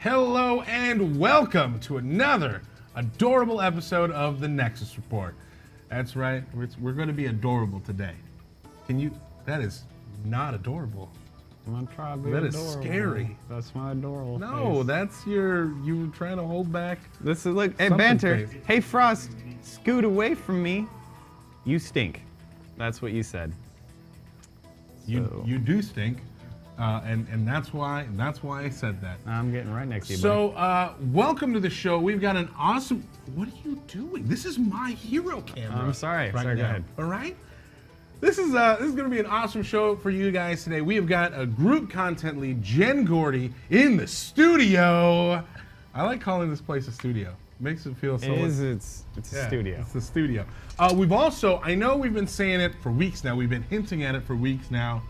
Hello and welcome to another adorable episode of the Nexus Report. That's right, we're going to be adorable today. That is not adorable. I'm trying to be That adorable. is scary. That's my adorable No, face. that's you were trying to hold back. This is, look, hey, something Banter. face. Hey, Frost, scoot away from me. You stink. That's what you said. You do stink, and that's why I said that. I'm getting right next to you, buddy. So, welcome to the show. We've got an awesome. What are you doing? This is my hero camera. I'm sorry. Right Sorry, now. go ahead. All right. This is going to be an awesome show for you guys today. We have got a group content lead, Jen Gordy, in the studio. I like calling this place a studio. Makes it feel so. It is. It's a studio. It's the studio. We've also, I know we've been saying it for weeks now. We've been hinting at it for weeks now.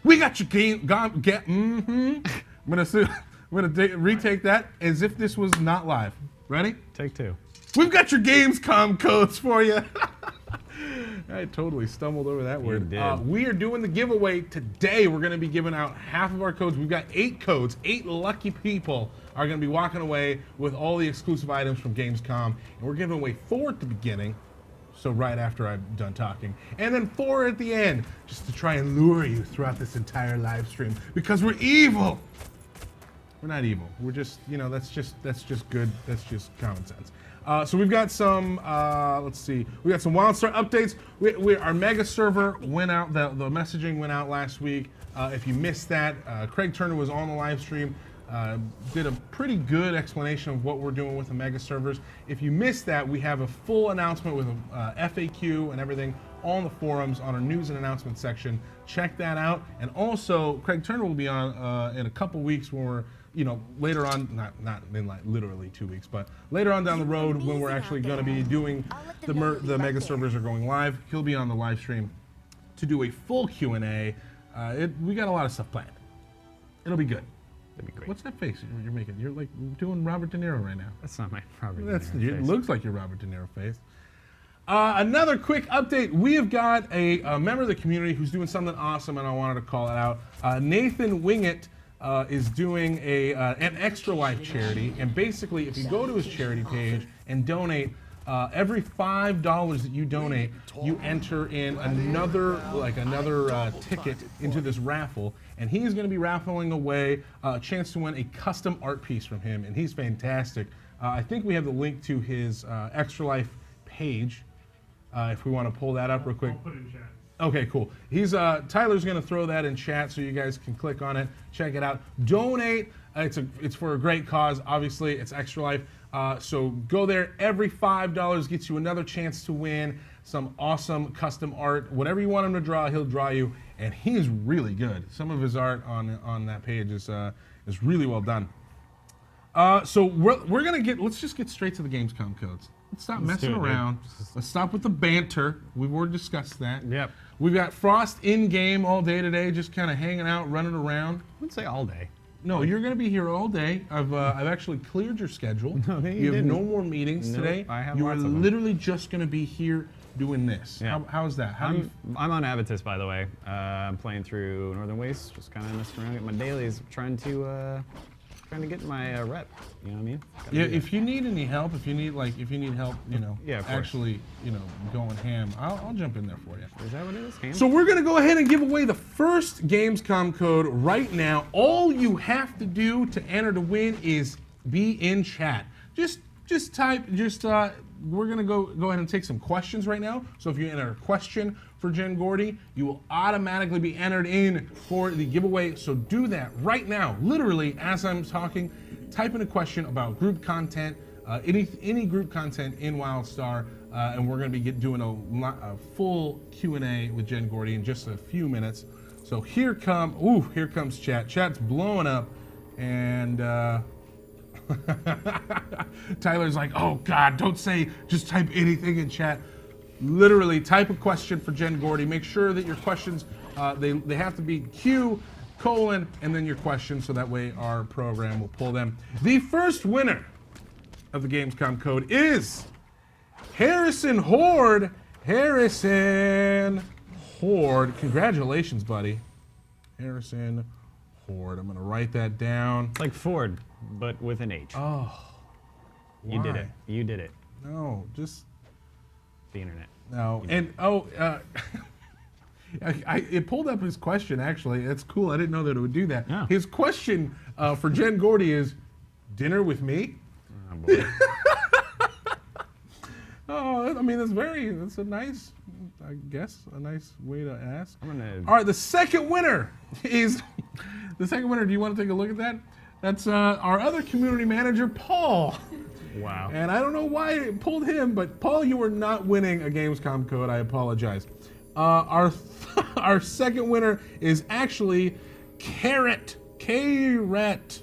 We got your game. I'm gonna retake that as if this was not live. Ready? Take two. We've got your Gamescom codes for you. I totally stumbled over that word. did. We are doing the giveaway today. We're going to be giving out half of our codes. We've got 8 codes. 8 lucky people are going to be walking away with all the exclusive items from Gamescom. And we're giving away 4 at the beginning, so right after I'm done talking. And then 4 at the end, just to try and lure you throughout this entire live stream. Because we're evil. We're not evil. We're just, that's just good. That's just common sense. So we've got some, let's see, we got some WildStar updates. Our mega server went out, the messaging went out last week. If you missed that, Craig Turner was on the live stream, did a pretty good explanation of what we're doing with the mega servers. If you missed that, we have a full announcement with a FAQ and everything on the forums on our news and announcements section. Check that out. And also, Craig Turner will be on in a couple weeks when we're, later on, not in like literally 2 weeks, but later on down the road when we're actually going to be doing the mega servers are going live, he'll be on the live stream to do a full Q&A. We got a lot of stuff planned. It'll be good. That'd be great. What's that face you're making? You're like doing Robert De Niro right now. That's not my Robert. It looks like your Robert De Niro face. Another quick update. We have got a member of the community who's doing something awesome, and I wanted to call it out. Nathan Wingett is doing an Extra Life charity, and basically, if you go to his charity page and donate, every $5 that you donate, you enter in another ticket into this raffle, and he is going to be raffling away a chance to win a custom art piece from him, and he's fantastic. I think we have the link to his Extra Life page, if we want to pull that up real quick. I'll put it in chat. Okay, cool. Tyler's going to throw that in chat so you guys can click on it, check it out, donate. It's for a great cause. Obviously, it's Extra Life. So go there. Every $5 gets you another chance to win some awesome custom art. Whatever you want him to draw, he'll draw you, and he's really good. Some of his art on that page is really well done. So let's just get straight to the Gamescom codes. Let's stop messing around. Let's stop with the banter. We've already discussed that. Yep. We've got Frost in game all day today, just kind of hanging out, running around. I wouldn't say all day. No, you're going to be here all day. I've actually cleared your schedule. No, you have didn't. no more meetings Nope, today. I have you are lots of them. literally just going to be here doing this. Yeah. How's that? I'm on Avitus, by the way. I'm playing through Northern Waste, just kind of messing around with my dailies, trying to get my rep. You know what I mean? Yeah. If you need any help, if you need help, Yeah, of course. actually, going ham, I'll jump in there for you. Is that what it is? Ham? So we're going to go ahead and give away the first Gamescom code right now. All you have to do to enter to win is be in chat. Just type, we're going to go ahead and take some questions right now. So if you enter a question for Jen Gordy, you will automatically be entered in for the giveaway. So do that right now. Literally, as I'm talking, type in a question about group content, any group content in WildStar, and we're going to be doing a full Q&A with Jen Gordy in just a few minutes. So here comes chat. Chat's blowing up, and Tyler's like, oh God, don't say, just type anything in chat. Literally, type a question for Jen Gordy. Make sure that your questions, they have to be Q, colon, and then your question, so that way our program will pull them. The first winner of the Gamescom code is Harrison Horde. Harrison Horde. Congratulations, buddy. Harrison Horde. I'm going to write that down. It's like Ford. but with an H. Oh. You did why? it. You did it. No, just The internet. no. You And it pulled up his question. Actually, it's cool. I didn't know that it would do that. Yeah. His question for Jen Gordy is, "Dinner with me?" Oh, boy. Oh, I mean, that's a nice, I guess, a nice way to ask. I'm gonna. All right, the second winner is, do you want to take a look at that? That's our other community manager, Paul. Wow. And I don't know why it pulled him, but Paul, you are not winning a Gamescom code. I apologize. Our second winner is actually Carrot. Carrot.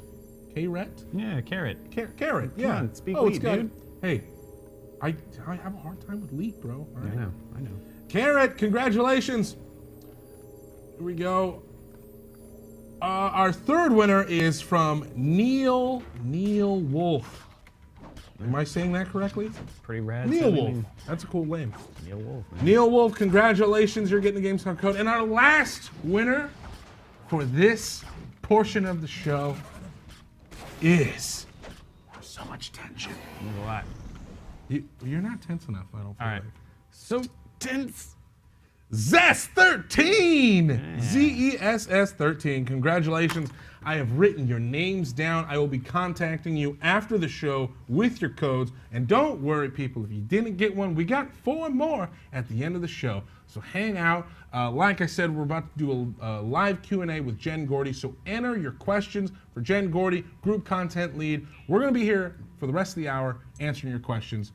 Carrot? Yeah, carrot. Carrot, yeah. on, speak it's lead, got- dude. Hey, I have a hard time with leak, bro. All right. I know. Carrot, congratulations. Here we go. Our third winner is from Neil Wolf. Am I saying that correctly? Pretty rad. Neil sounding Wolf. name. That's a cool name. Neil Wolf, man. Neil Wolf, congratulations. You're getting the GameStop code. And our last winner for this portion of the show is, there's so much tension. There's a lot. You're not tense enough, I don't feel All right. like. So tense. Zess13! ZESS13. Congratulations. I have written your names down. I will be contacting you after the show with your codes. And don't worry, people, if you didn't get one, we got 4 more at the end of the show. So hang out. Like I said, we're about to do a live Q&A with Jen Gordy. So enter your questions for Jen Gordy, group content lead. We're going to be here for the rest of the hour answering your questions.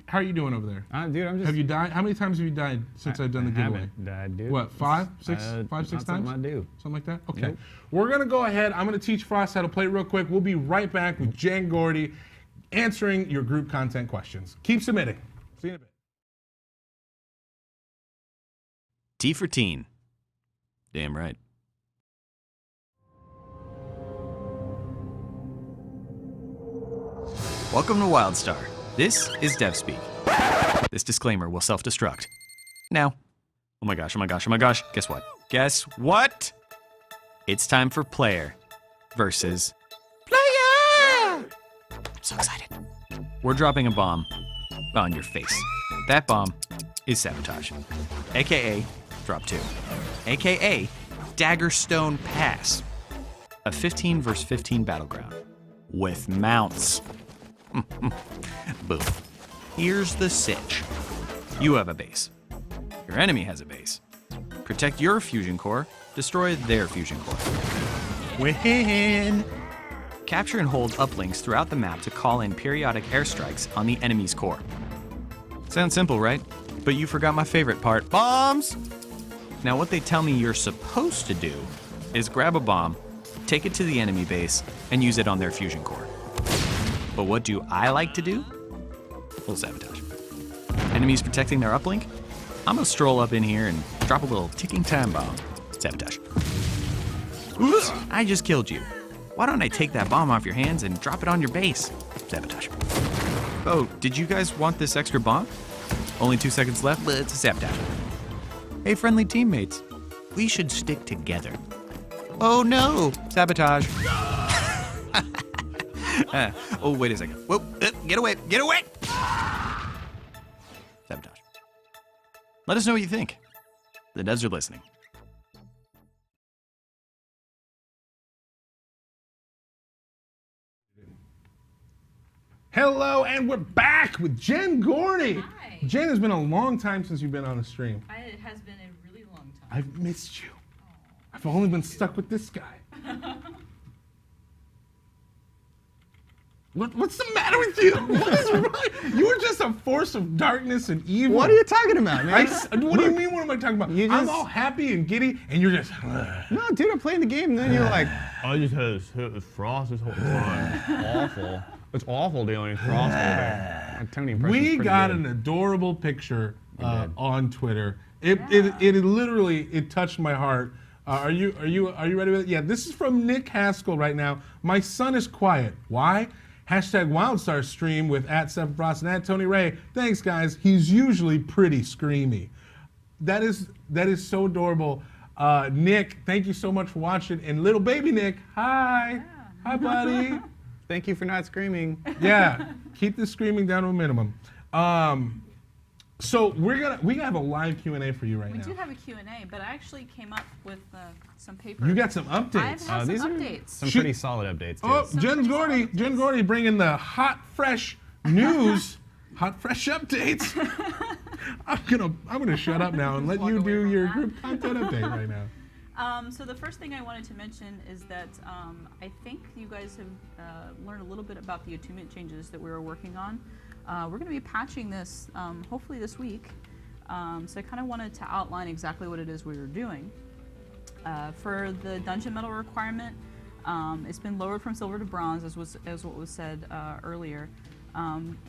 How are you doing over there? Dude, I'm just. Have you died? How many times have you died since I've done the giveaway? haven't died, dude. What, 5, 6 not times? something I do. Something like that? Okay. Nope. We're going to go ahead. I'm going to teach Frost how to play real quick. We'll be right back with Jen Gordy answering your group content questions. Keep submitting. See you in a bit. T for teen. Damn right. Welcome to WildStar. This is DevSpeak. This disclaimer will self-destruct. Now. Oh my gosh, oh my gosh, oh my gosh. Guess what? Guess what? It's time for player versus player! I'm so excited. We're dropping a bomb on your face. That bomb is sabotage. AKA drop 2. AKA Daggerstone Pass. A 15 versus 15 battleground. With mounts. Boom. Here's the sitch. You have a base. Your enemy has a base. Protect your fusion core, destroy their fusion core. Win! Capture and hold uplinks throughout the map to call in periodic airstrikes on the enemy's core. Sounds simple, right? But you forgot my favorite part, bombs! Now what they tell me you're supposed to do is grab a bomb, take it to the enemy base, and use it on their fusion core. But what do I like to do? Well, sabotage. Enemies protecting their uplink? I'm gonna stroll up in here and drop a little ticking time bomb. Sabotage. Oops, I just killed you. Why don't I take that bomb off your hands and drop it on your base? Sabotage. Oh, did you guys want this extra bomb? Only 2 seconds left, but it's a sabotage. Hey, friendly teammates, we should stick together. Oh no, sabotage. Oh, wait a second. Whoa, get away, get away! Sabotage. Let us know what you think. The devs are listening. Hello, and we're back with Jen Gordy. Hi. Jen, it's been a long time since you've been on the stream. It has been a really long time. I've missed you. I've only been stuck with this guy. What's the matter with you? What is wrong? You were just a force of darkness and evil. What are you talking about, man? What do you mean, what am I talking about? You I'm just- all happy and giddy, and you're just... No, dude, I'm playing the game, and then you're like, I just had hit with frost this whole time. Awful. It's awful dealing with frost all day. my Tony impression's We pretty got good. an adorable picture did. on Twitter. It literally touched my heart. Are you ready with it? Yeah, this is from Nick Haskell right now. My son is quiet. Why? Hashtag WildStar stream with @Sept and @TonyRay. Thanks, guys. He's usually pretty screamy. That is so adorable. Nick, thank you so much for watching. And little baby Nick, hi. Hi, buddy. Thank you for not screaming. Yeah, keep the screaming down to a minimum. So we have a live Q&A for you right We now. do have a Q&A, but I actually came up with some paper. You got some I've updates. had some These are updates. some Shoot. pretty solid updates, too. Oh, Some Jen pretty Gordy, solid Jen updates. Gordy bringing the hot, fresh news, hot, fresh updates. I'm gonna shut up now and let Walk you away do from your that. group content update right now. So the first thing I wanted to mention is that I think you guys have learned a little bit about the attunement changes that we were working on. We're going to be patching this hopefully this week. So I kind of wanted to outline exactly what it is we were doing. For the dungeon medal requirement, it's been lowered from silver to bronze, as what was said earlier.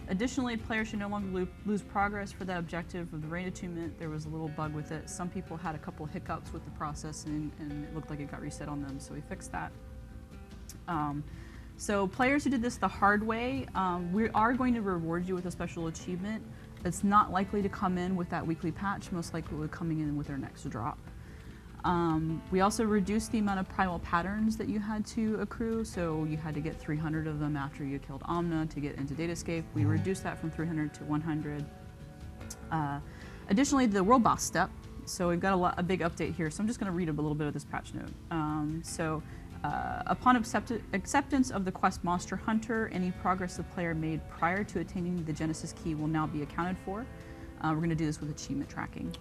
Additionally, players should no longer lose progress for that objective of the raid attunement. There was a little bug with it. Some people had a couple hiccups with the process and it looked like it got reset on them, so we fixed that. So players who did this the hard way, we are going to reward you with a special achievement. It's not likely to come in with that weekly patch, most likely will be coming in with our next drop. We also reduced the amount of primal patterns that you had to accrue, so you had to get 300 of them after you killed Omna to get into Datascape. We reduced that from 300 to 100. Additionally, the world boss step. So we've got a big update here, so I'm just going to read a little bit of this patch note. Upon acceptance of the quest Monster Hunter, any progress the player made prior to attaining the Genesis key will now be accounted for. We're going to do this with achievement tracking.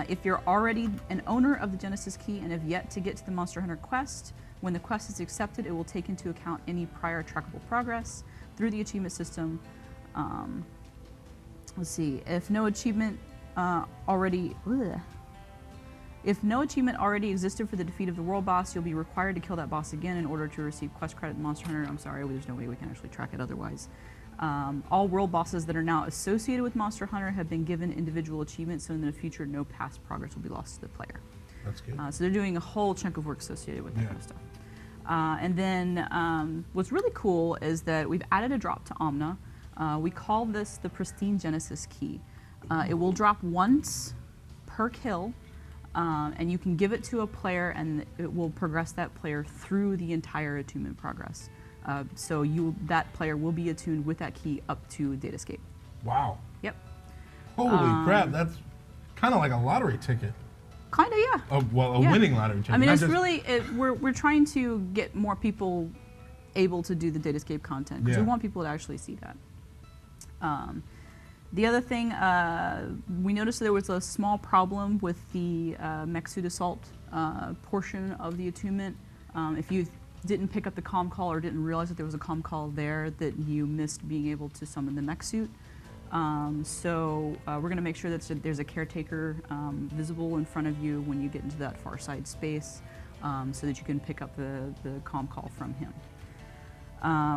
If you're already an owner of the Genesis key and have yet to get to the Monster Hunter quest, when the quest is accepted, it will take into account any prior trackable progress through the achievement system. Let's see, if no achievement already existed for the defeat of the world boss, you'll be required to kill that boss again in order to receive quest credit in Monster Hunter. I'm sorry, there's no way we can actually track it otherwise. All world bosses that are now associated with Monster Hunter have been given individual achievements, so in the future, no past progress will be lost to the player. That's good. So they're doing a whole chunk of work associated with that kind of stuff. And then what's really cool is that we've added a drop to Omna. We call this the Pristine Genesis Key. It will drop once per kill, and you can give it to a player and it will progress that player through the entire attunement progress. So that player will be attuned with that key up to Datascape. Wow. Yep. Holy crap, that's kind of like a lottery ticket. Kind of, yeah. A Yeah. winning lottery ticket. I mean, not it's just- really, we're trying to get more people able to do the Datascape content because Yeah. we want people to actually see that. The other thing, we noticed there was a small problem with the mech suit assault portion of the attunement. If you didn't pick up the comm call or didn't realize that there was a comm call there, that you missed being able to summon the mech suit. So we're going to make sure that there's a caretaker visible in front of you when you get into that far side space so that you can pick up the comm call from him.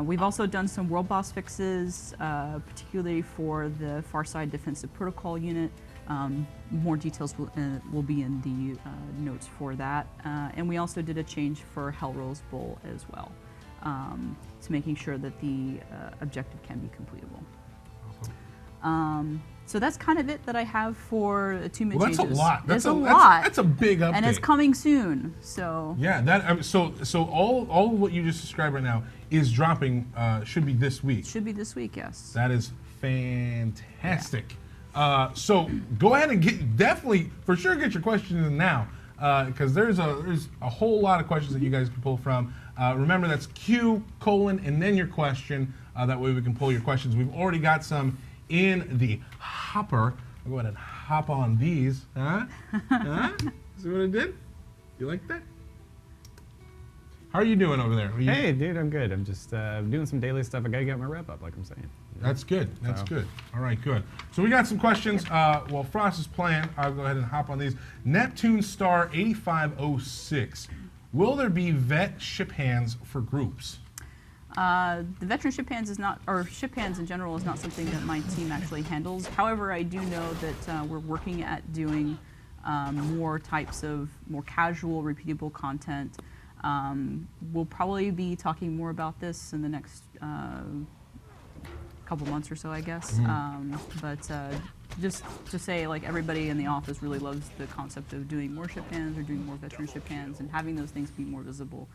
We've also done some world boss fixes, particularly for the far side defensive protocol unit. More details will be in the notes for that. And we also did a change for Hellrose Bull as well, to making sure that the objective can be completable. So that's kind of it that I have for attunement Well, that's changes. a lot. That's a lot. That's a big update. And it's coming soon, so. Yeah, so all of what you just described right now is dropping, should be this week. Should be this week, yes. That is fantastic. So go ahead and definitely, for sure, get your questions in now, because there's a whole lot of questions that you guys can pull from. Remember, that's Q, : and then your question. That way we can pull your questions. We've already got some in the hopper. I'll go ahead and hop on these. Huh? See what I did? You like that? How are you doing over there? Hey, dude, I'm good. I'm just doing some daily stuff. I gotta get my rep up, like I'm saying. That's good. That's good. All right, good. So we got some questions. While Frost is playing, I'll go ahead and hop on these. Neptune Star 8506. Will there be vet ship hands for groups? The veteran ship hands is not, or ship hands in general is not something that my team actually handles. However, I do know that we're working at doing more types of more casual, repeatable content. We'll probably be talking more about this in the next couple months or so, I guess. But just to say, like, everybody in the office really loves the concept of doing more ship hands or doing more veteran ship hands and having those things be more visible.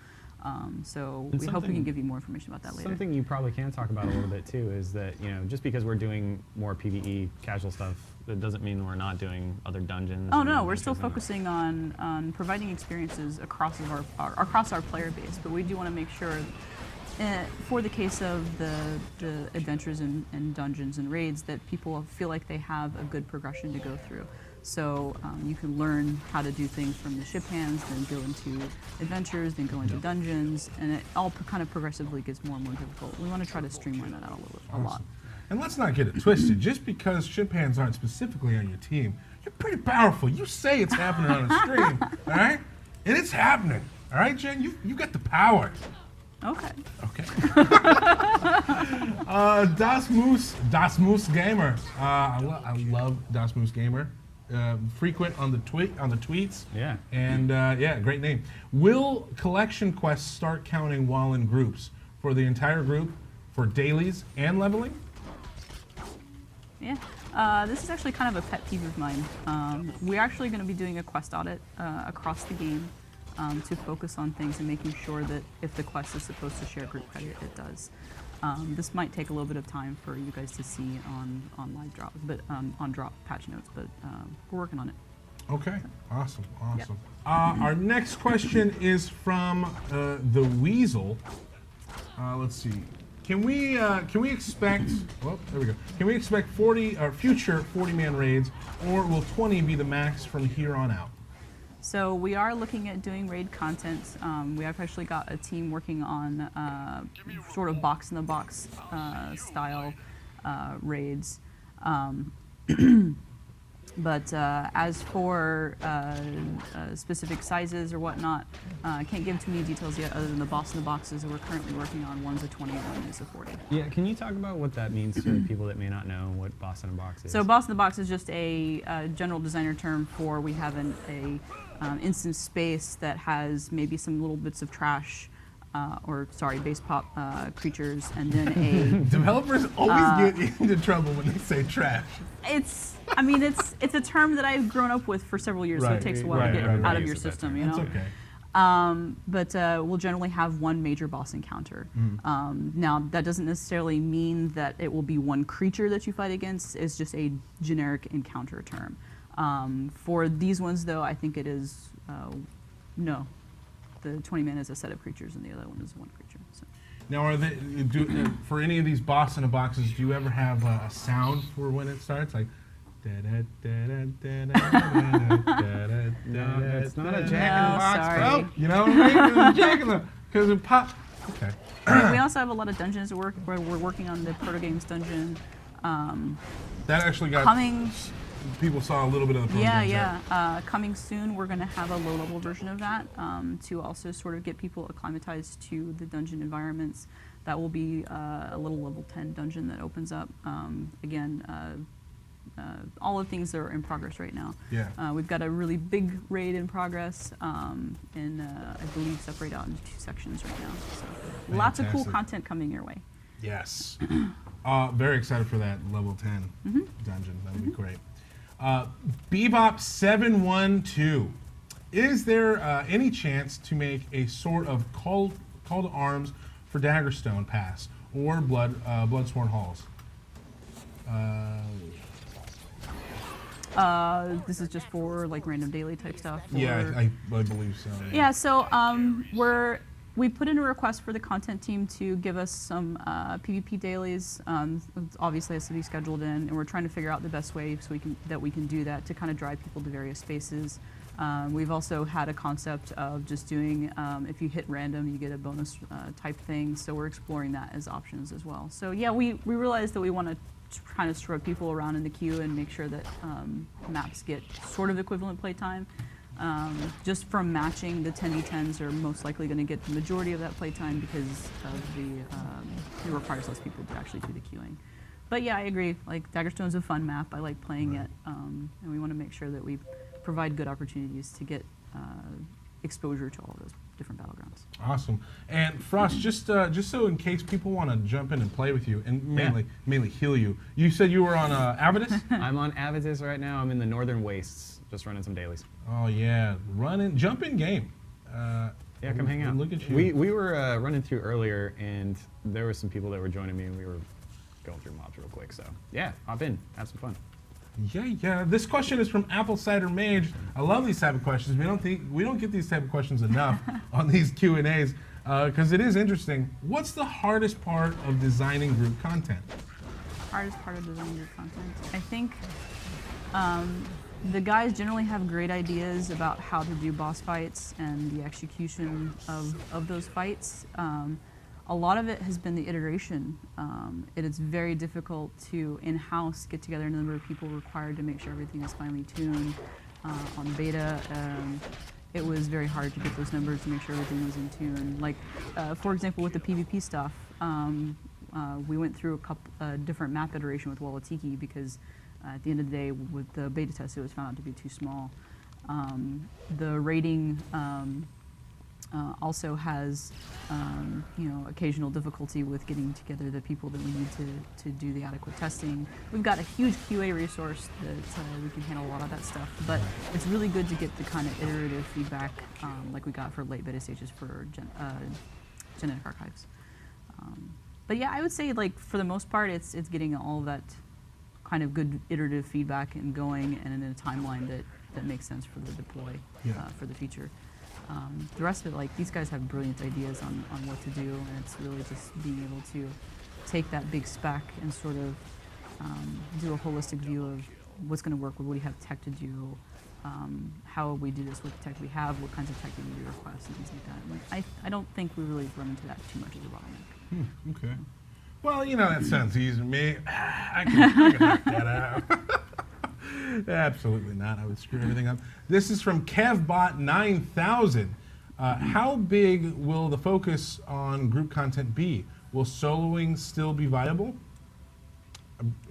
So And we hope we can something- give you more information about that later. Something you probably can talk about a little bit too is that, you know, just because we're doing more PvE casual stuff, that doesn't mean we're not doing other dungeons. Oh and no, we're still adventures and- focusing on providing experiences across our player base, but we do want to make sure, for the case of the adventures and dungeons and raids, that people feel like they have a good progression to go through. So you can learn how to do things from the ship hands, then go into adventures, then go into dungeons, and it all kind of progressively gets more and more difficult. We want to try to streamline that out a lot. And let's not get it twisted. Just because ship hands aren't specifically on your team, you're pretty powerful. You say it's happening on a stream, all right? And it's happening, all right, Jen? You got the power. Okay. Okay. Das Moose Gamer. I love Das Moose Gamer. Frequent on the tweets. Yeah. And yeah, great name. Will collection quests start counting while in groups for the entire group for dailies and leveling? Yeah. This is actually kind of a pet peeve of mine. We're actually going to be doing a quest audit across the game to focus on things and making sure that if the quest is supposed to share group credit, it does. This might take a little bit of time for you guys to see on live drops, but on drop patch notes, but we're working on it. Okay, awesome. Our next question is from the Weasel. Let's see. Can we expect? Well, there we go. Can we expect 40 or future 40-man raids, or will 20 be the max from here on out? So we are looking at doing raid content. We have actually got a team working on sort of box-in-the-box style raids. But as for specific sizes or whatnot, I can't give too many details yet other than the box-in-the-boxes that we're currently working on. One's a 20 and one is a 40. Yeah, can you talk about what that means to people that may not know what boss in a box is? So boss in the box is just a general designer term for we have a instance space that has maybe some little bits of trash, base pop creatures, and then a. Developers always get into trouble when they say trash. It's a term that I've grown up with for several years, so Right, it takes a while to get right. out of Use your of that system, term. you know. That's okay. But we'll generally have one major boss encounter. Now, that doesn't necessarily mean that it will be one creature that you fight against. It's just a generic encounter term. For these ones, though, I think it is no. The 20 man is a set of creatures, and the other one is one creature. So. Now, for any of these boss in a boxes, do you ever have a sound for when it starts, like? No, it's not a jack in the box, sorry. bro. You know what I mean? It's Jack in the, because it pop. Okay. We also have a lot of dungeons at work where we're working on the Proto Games dungeon. That actually got Coming, people saw a little bit of the Pro Games there. coming soon, we're going to have a low-level version of that to also sort of get people acclimatized to the dungeon environments. That will be a little level 10 dungeon that opens up. All the things that are in progress right now. Yeah. We've got a really big raid in progress, and I believe separate out into 2 sections right now. So lots of cool Fantastic. content coming your way. Yes. Very excited for that level 10 dungeon. That would be great. Bebop 712. Is there any chance to make a sort of call to arms for Daggerstone Pass or Bloodsworn Halls? This is just for like random daily type stuff. Yeah, or- I believe so. Yeah, so we put in a request for the content team to give us some PvP dailies. It obviously has to be scheduled in, and we're trying to figure out the best way so we can do that to kind of drive people to various spaces. We've also had a concept of just doing if you hit random, you get a bonus type thing. So we're exploring that as options as well. So yeah, we realized that we want to kind of spread people around in the queue and make sure that maps get sort of equivalent playtime. Just from matching, the 10v10s are most likely going to get the majority of that playtime because of it requires less people to actually do the queuing. But yeah, I agree. Like Daggerstone's a fun map. I like playing it, and we want to make sure that we provide good opportunities to get exposure to all of those different battlegrounds. Awesome. And Frost, just so in case people want to jump in and play with you and mainly heal you, you said you were on Avidus? I'm on Avidus right now. I'm in the Northern Wastes, just running some dailies. Oh yeah, jump in game. Yeah, come hang out. Look at you. We were running through earlier, and there were some people that were joining me, and we were going through mobs real quick. So yeah, hop in, have some fun. Yeah. This question is from Apple Cider Mage. I love these type of questions. We don't get these type of questions enough on these Q&As because it is interesting. What's the hardest part of designing group content? Hardest part of designing your content. I think the guys generally have great ideas about how to do boss fights and the execution of those fights. A lot of it has been the iteration. It is very difficult to in-house get together a number of people required to make sure everything is finely tuned. On beta, it was very hard to get those numbers to make sure everything was in tune. Like, for example, with the PvP stuff, we went through a couple different map iteration with Walatiki because at the end of the day, with the beta test, it was found out to be too small. The rating also has, occasional difficulty with getting together the people that we need to do the adequate testing. We've got a huge QA resource that we can handle a lot of that stuff, but it's really good to get the kind of iterative feedback like we got for late beta stages for genetic archives. But yeah, I would say like for the most part, it's getting all of that kind of good iterative feedback and going and in a timeline that makes sense for the deploy for the feature. The rest of it, like these guys have brilliant ideas on what to do, and it's really just being able to take that big spec and sort of do a holistic view of what's going to work with what do you have tech to do, how we do this with the tech we have, what kinds of tech do we request, and things like that. Like, I don't think we really run into that too much as a bottleneck. Okay. Well, that sounds easy to me. I can knock that out. Absolutely not. I would screw everything up. This is from KevBot9000. How big will the focus on group content be? Will soloing still be viable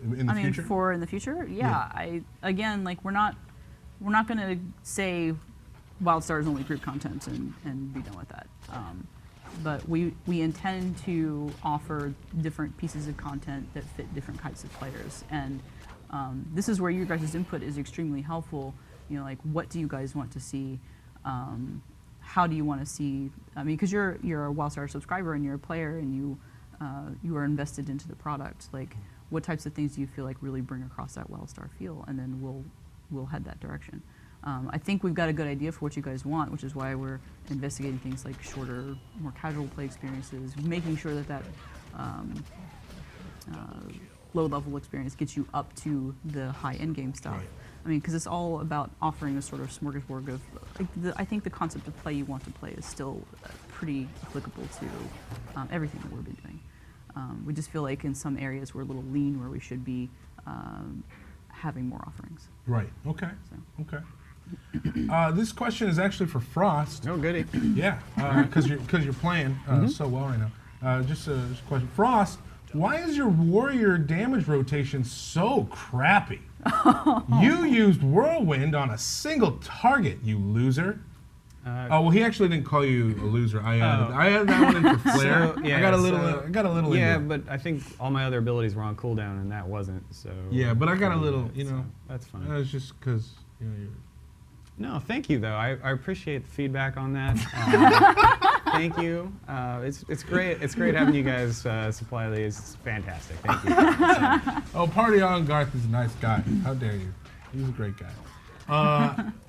in the future? In the future, yeah. We're not going to say WildStar is only group content and be done with that. But we intend to offer different pieces of content that fit different types of players. And this is where your guys' input is extremely helpful. Like what do you guys want to see? How do you want to see? Because you're a WildStar subscriber and you're a player and you are invested into the product. Like what types of things do you feel like really bring across that WildStar feel? And then we'll head that direction. I think we've got a good idea for what you guys want, which is why we're investigating things like shorter, more casual play experiences, making sure that low-level experience gets you up to the high endgame stuff. Right. Because it's all about offering a sort of smorgasbord of, I think the concept of play you want to play is still pretty applicable to everything that we've been doing. We just feel like in some areas we're a little lean where we should be having more offerings. Right. Okay. Okay. This question is actually for Frost. Oh, goody. Yeah, because you're playing so well right now. Just a question, Frost. Why is your warrior damage rotation so crappy? You used whirlwind on a single target, you loser. Well, he actually didn't call you a loser. I added that one in for flair. I got a little. Yeah, into but I think all my other abilities were on cooldown, and that wasn't. So. Yeah, but I got a little. So that's fine. It's just because you're. No, thank you though. I appreciate the feedback on that. Thank you. It's great. It's great having you guys supply these. It's fantastic. Thank you. Oh, Party On Garth is a nice guy. How dare you? He's a great guy.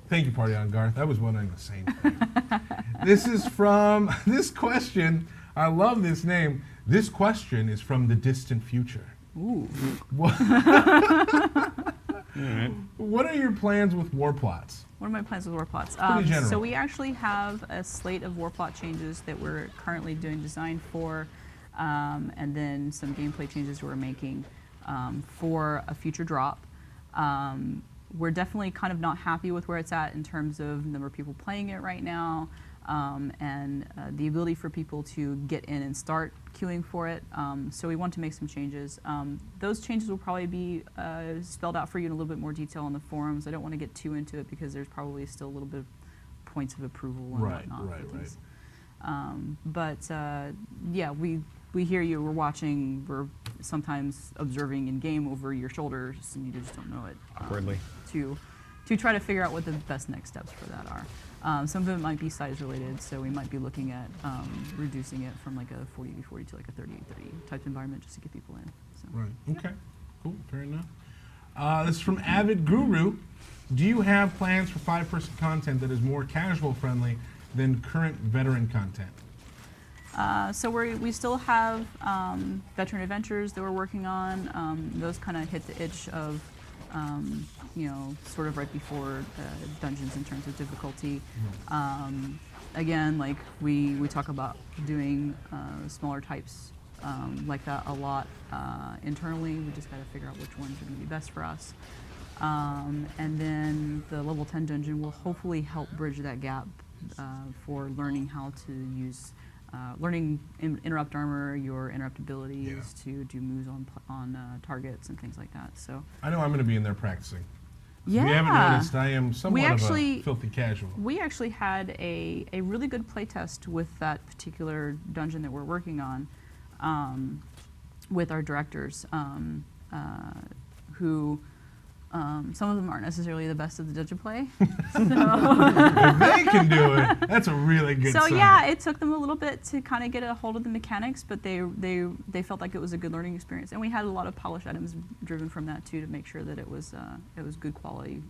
Thank you, Party On Garth. I was wondering the same thing. This is from this question. I love this name. This question is from the distant future. Ooh. What are your plans with Warplots? What are my plans with Warplots? Pretty general. So we actually have a slate of Warplot changes that we're currently doing design for, and then some gameplay changes we're making for a future drop. We're definitely kind of not happy with where it's at in terms of number of people playing it right now, and the ability for people to get in and start queuing for it. So we want to make some changes. Those changes will probably be spelled out for you in a little bit more detail on the forums. I don't want to get too into it because there's probably still a little bit of points of approval and whatnot. But yeah, we hear you. We're watching. We're sometimes observing in game over your shoulders, and you just don't know it. Awkwardly. To try to figure out what the best next steps for that are. Some of it might be size related, so we might be looking at reducing it from like a 40v40 to like a 30v30 type environment just to get people in. So. Right. Okay. Cool. Fair enough. This is from Avid Guru. Do you have plans for 5-person content that is more casual friendly than current veteran content? So we still have veteran adventures that we're working on. Those kind of hit the itch of, sort of right before dungeons in terms of difficulty. Again, like we talk about doing smaller types like that a lot internally. We just got to figure out which ones are going to be best for us. And then the level 10 dungeon will hopefully help bridge that gap for learning how to use, learning interrupt armor, your interrupt abilities to do moves on targets and things like that. So I know I'm going to be in there practicing. yeah, If you haven't noticed, I am somewhat of a filthy casual. We actually had a really good playtest with that particular dungeon that we're working on with our directors, who some of them aren't necessarily the best at the dungeon play. If they can do it, that's a really good So sign. yeah, it took them a little bit to kind of get a hold of the mechanics, but they felt like it was a good learning experience, and we had a lot of polished items driven from that too to make sure that it was good quality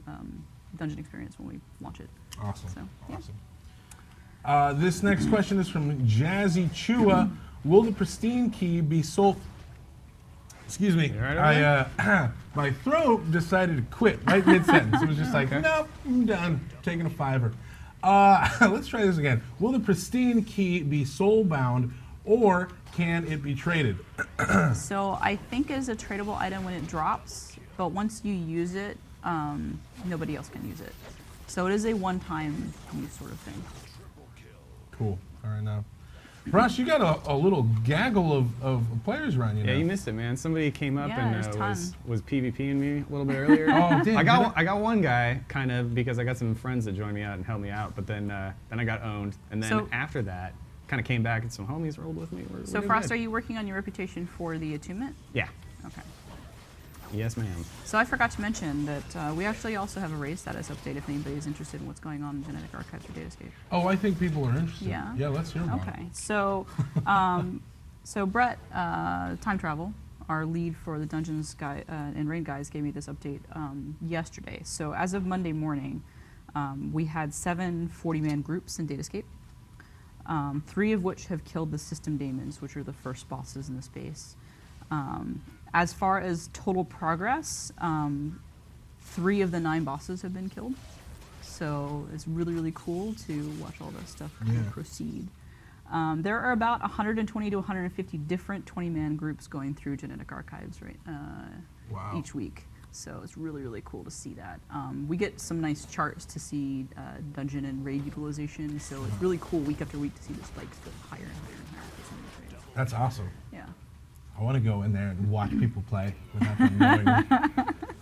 dungeon experience when we launch it. Awesome. So, yeah. Awesome. This next question is from Jazzy Chua. Will the pristine key be sold? Excuse me. You all right My throat decided to quit right mid-sentence. It was just like, nope, I'm done. Taking a $5. Let's try this again. Will the pristine key be soul-bound, or can it be traded? So I think it's a tradable item when it drops, but once you use it, nobody else can use it. So it is a one-time use sort of thing. Cool. All right, now. Ross, you got a little gaggle of players around you now. Yeah, you missed it, man. Somebody came up Yeah, and there's was PvPing me a little bit earlier. Oh, damn. I got one guy kind of because I got some friends that joined me out and helped me out, but then I got owned, and then So- after that, kind of came back and some homies rolled with me. We're So doing Frost, good. are you working on your reputation for the attunement? Yeah. Okay. Yes, ma'am. So I forgot to mention that we actually also have a raid status update if anybody's interested in what's going on in Genetic Archives or Datascape. Oh, I think people are interested. Yeah? Yeah, let's hear about it. Okay, so so Brett, Time Travel, our lead for the Dungeons guy and Raid guys, gave me this update yesterday. So as of Monday morning, we had 7 40-man groups in Datascape, 3 of which have killed the system daemons, which are the first bosses in the space. As far as total progress, 3 of the 9 bosses have been killed. So it's really, really cool to watch all that stuff kind of proceed. There are about 120 to 150 different 20-man groups going through Genetic Archives each week. So it's really, really cool to see that. We get some nice charts to see dungeon and raid utilization. So it's really cool week after week to see the spikes go higher and higher and higher for some of these raids. That's awesome. Yeah. I want to go in there and watch people play without them knowing me.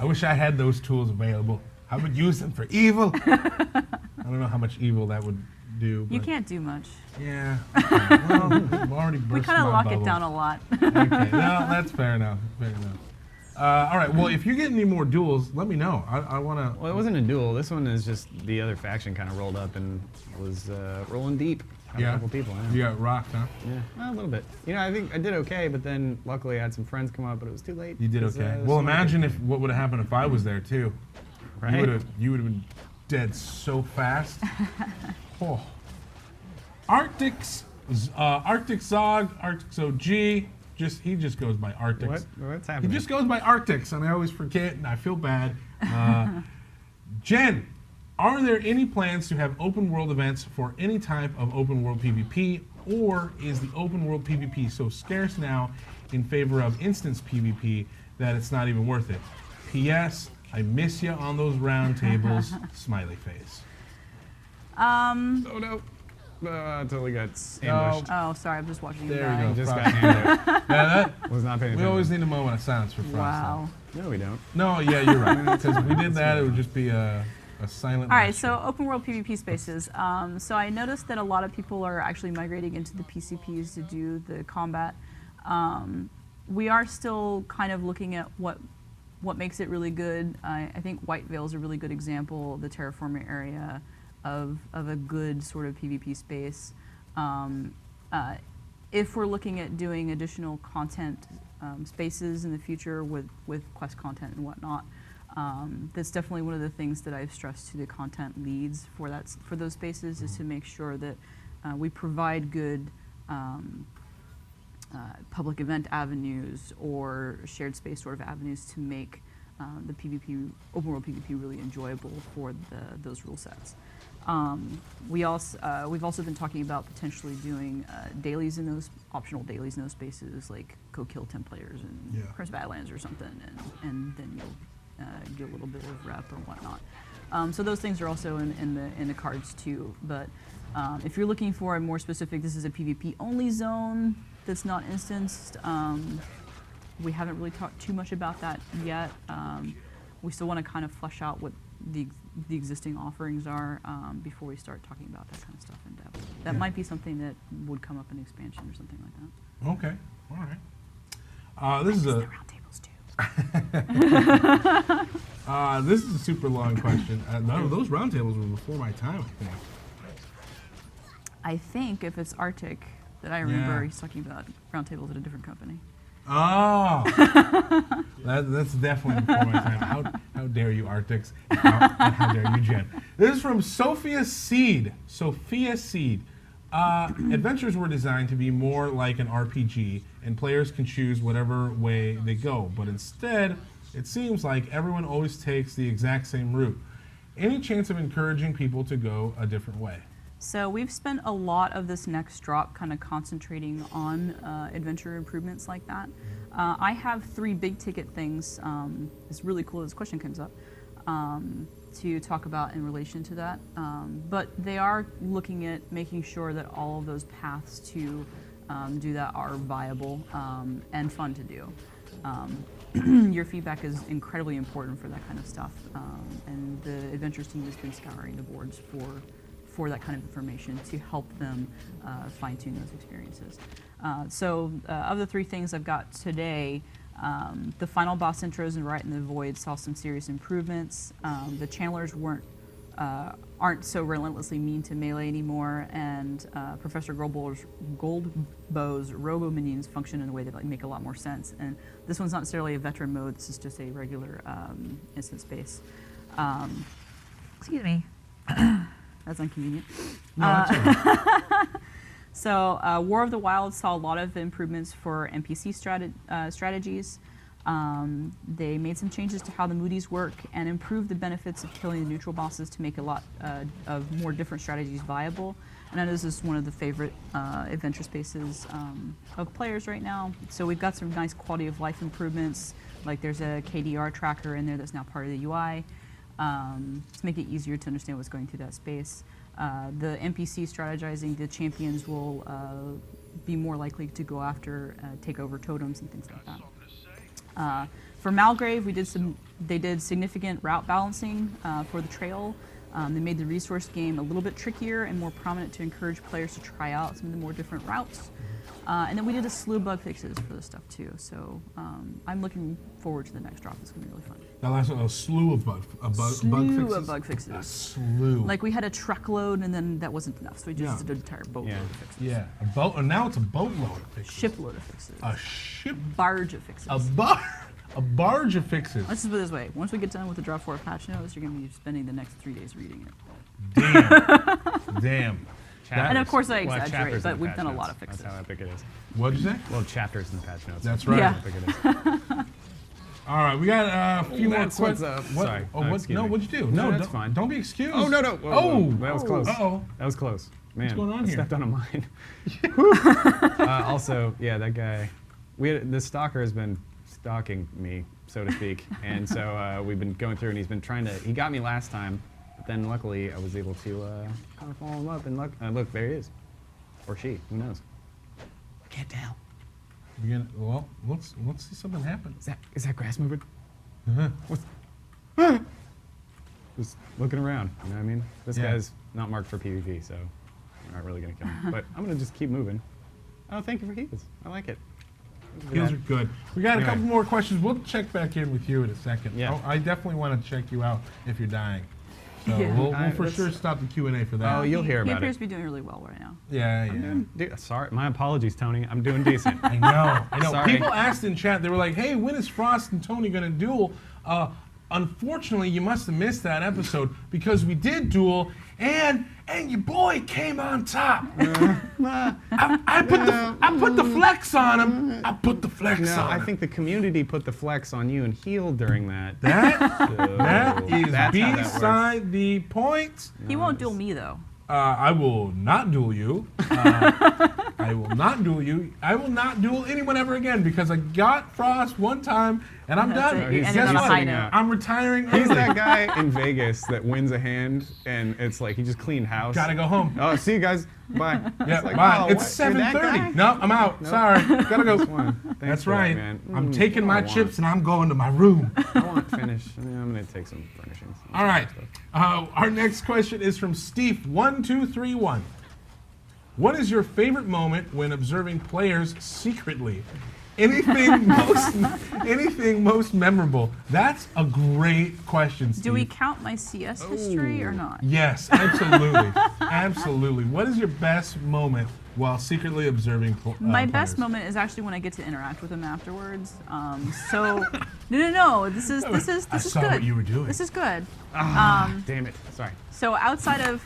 I wish I had those tools available. I would use them for evil. I don't know how much evil that would do. You but can't do much. Yeah. Okay. Well, I've already burst We kind of my lock bubble. it down a lot. Okay. No, that's fair enough. Fair enough. All right. Well, if you get any more duels, let me know. I want to. Well, it wasn't a duel. This one is just the other faction kind of rolled up and was rolling deep. Had a couple people. You got rocked, huh? Yeah, well, a little bit. I think I did okay, but then luckily I had some friends come up, but it was too late. You did 'cause, okay. there's Well, so many imagine people. if what would have happened if I was there too. Right? You would have been dead so fast. Oh. Arctic Zog, Arctic OG. He just goes by Arctic. What's He happening? just goes by Arctics, and I always forget, and I feel bad. Jen, are there any plans to have open world events for any type of open world PvP, or is the open world PvP so scarce now in favor of instance PvP that it's not even worth it? P.S. I miss you on those round tables. Smiley face. Oh no. I totally got ambushed. Oh, sorry, I'm just watching you There die. you go. Just Frost. got ambushed. Yeah, Was not paying we attention. always need a moment of silence for Frost. Wow. No, we don't. No, yeah, you're right. Because if we did that, it would just be a silent. All right, lecture. so open world PvP spaces. So I noticed that a lot of people are actually migrating into the PCPs to do the combat. We are still kind of looking at what makes it really good. I think White Veil is a really good example, the terraforming area. of a good sort of PvP space. If we're looking at doing additional content spaces in the future with quest content and whatnot, that's definitely one of the things that I've stressed to the content leads for those spaces, is to make sure that we provide good public event avenues or shared space sort of avenues to make the PvP, open world PvP, really enjoyable for those rule sets. We've also been talking about potentially doing dailies in those, optional dailies in those spaces, like go kill 10 players in Chris Badlands or something, and then you'll get a little bit of rep or whatnot. So those things are also in the cards too. But if you're looking for a more specific, this is a PvP only zone that's not instanced. We haven't really talked too much about that yet. We still want to kind of flesh out what the existing offerings are before we start talking about that kind of stuff in depth. That might be something that would come up in expansion or something like that. Okay, all right. This is the roundtables too. This is a super long question. None of those roundtables were before my time, I think. I think if it's Arctic that I remember, he's talking about roundtables at a different company. Oh, that's definitely before my time. How dare you, Arctics? And how dare you, Jen? This is from Sophia Seed. Sophia Seed. Adventures were designed to be more like an RPG, and players can choose whatever way they go. But instead, it seems like everyone always takes the exact same route. Any chance of encouraging people to go a different way? So we've spent a lot of this next drop kind of concentrating on adventure improvements like that. I have 3 big ticket things. It's really cool this question comes up to talk about in relation to that. But they are looking at making sure that all of those paths to do that are viable and fun to do. Your feedback is incredibly important for that kind of stuff. And the adventures team has been scouring the boards for that kind of information to help them fine-tune those experiences. So of the 3 things I've got today, the final boss intros in Right in the Void saw some serious improvements. The channelers aren't so relentlessly mean to melee anymore, and Professor Goldbow's robo minions function in a way that make a lot more sense. And this one's not necessarily a veteran mode, this is just a regular instance space. Excuse me. That's inconvenient. No, that's all right. So War of the Wilds saw a lot of improvements for NPC strategies. They made some changes to how the Moodies work and improved the benefits of killing the neutral bosses to make a lot of more different strategies viable. And I know this is one of the favorite adventure spaces of players right now. So we've got some nice quality of life improvements, like there's a KDR tracker in there that's now part of the UI. To make it easier to understand what's going through that space. The NPC strategizing, the champions will be more likely to go after, take over totems and things like that. For Malgrave, they did significant route balancing for the trail. They made the resource game a little bit trickier and more prominent to encourage players to try out some of the more different routes. And then we did a slew of bug fixes for this stuff too. So I'm looking forward to the next drop. It's going to be really fun. That last one, a slew of bug fixes? Of bug fixes. A slew. Like we had a truckload and then that wasn't enough. So we just did an entire boatload of fixes. Yeah, a boat, and now it's a boatload of fixes. Shipload of fixes. A ship. Barge of fixes. A barge of fixes. Let's just put it this way. Once we get done with the drop 4 patch notes, you're going to be spending the next 3 days reading it. Damn. Damn. And of course I We'll have exaggerate, chapters in but the we've patch done a notes. lot of fixes. That's how epic it is. What'd you say? We'll have chapters in the patch notes. That's right. Yeah. How epic it is. All right, we got a few more That's what's questions. up. Sorry. No, excuse me. What'd you do? No, that's don't, fine. Don't be excused. Oh, no. Whoa, Oh, whoa. That was close. Uh-oh. That was close. Man, What's going on I here? stepped on a mine. Also, yeah, that guy, the stalker has been stalking me, so to speak. And so we've been going through, and he's been he got me last time, but then luckily I was able to kind of follow him up, and look, there he is. Or she, who knows? Can't tell. Well, let's see something happen. Is that grass moving? Uh-huh. Just looking around, you know what I mean? This Yeah. guy's not marked for PvP, so we're not really gonna kill him. But I'm gonna just keep moving. Oh, thank you for heals. I like it. Heels are good. We got a Anyway. couple more questions. We'll check back in with you in a second. Yeah. Oh, I definitely want to check you out if you're dying. So Yeah. we'll I- for that's- sure stop the Q&A for that. Oh, you'll hear He about appears it. to be doing really well right now. Yeah, yeah. Sorry, my apologies, Tony. I'm doing decent. I know. Sorry. People asked in chat, they were like, hey, when is Frost and Tony going to duel? Unfortunately, you must have missed that episode because we did duel, and your boy came on top. I put the flex on him. I put the flex No, on I him. think the community put the flex on you and healed during that. That So is that's how that works. beside the point. He won't duel me though. I will not duel you. I will not duel you. I will not duel anyone ever again because I got Frost one time and I'm That's done. it. You He's ended on a Guess high what? note. I'm retiring He's early. that guy in Vegas that wins a hand and it's like he just cleaned house. Gotta go home. Oh, see you guys. Bye. Yeah, It's like, bye. oh, It's what? You're that 7:30. guy? No, I'm out. Nope. Sorry. Gotta go. Just won. Thanks That's for that, right. man. I'm taking my I want- chips and I'm going to my room. I want finish. I'm gonna take some furnishings. All right. Our next question is from Steve1231. What is your favorite moment when observing players secretly? Anything most memorable? That's a great question, Steve. Do we count my CS history or not? Yes, absolutely. Absolutely. What is your best moment while secretly observing My best players? moment is actually when I get to interact with them afterwards. So, no. This is I saw good. what you were doing. This is good. Damn it. Sorry. So outside of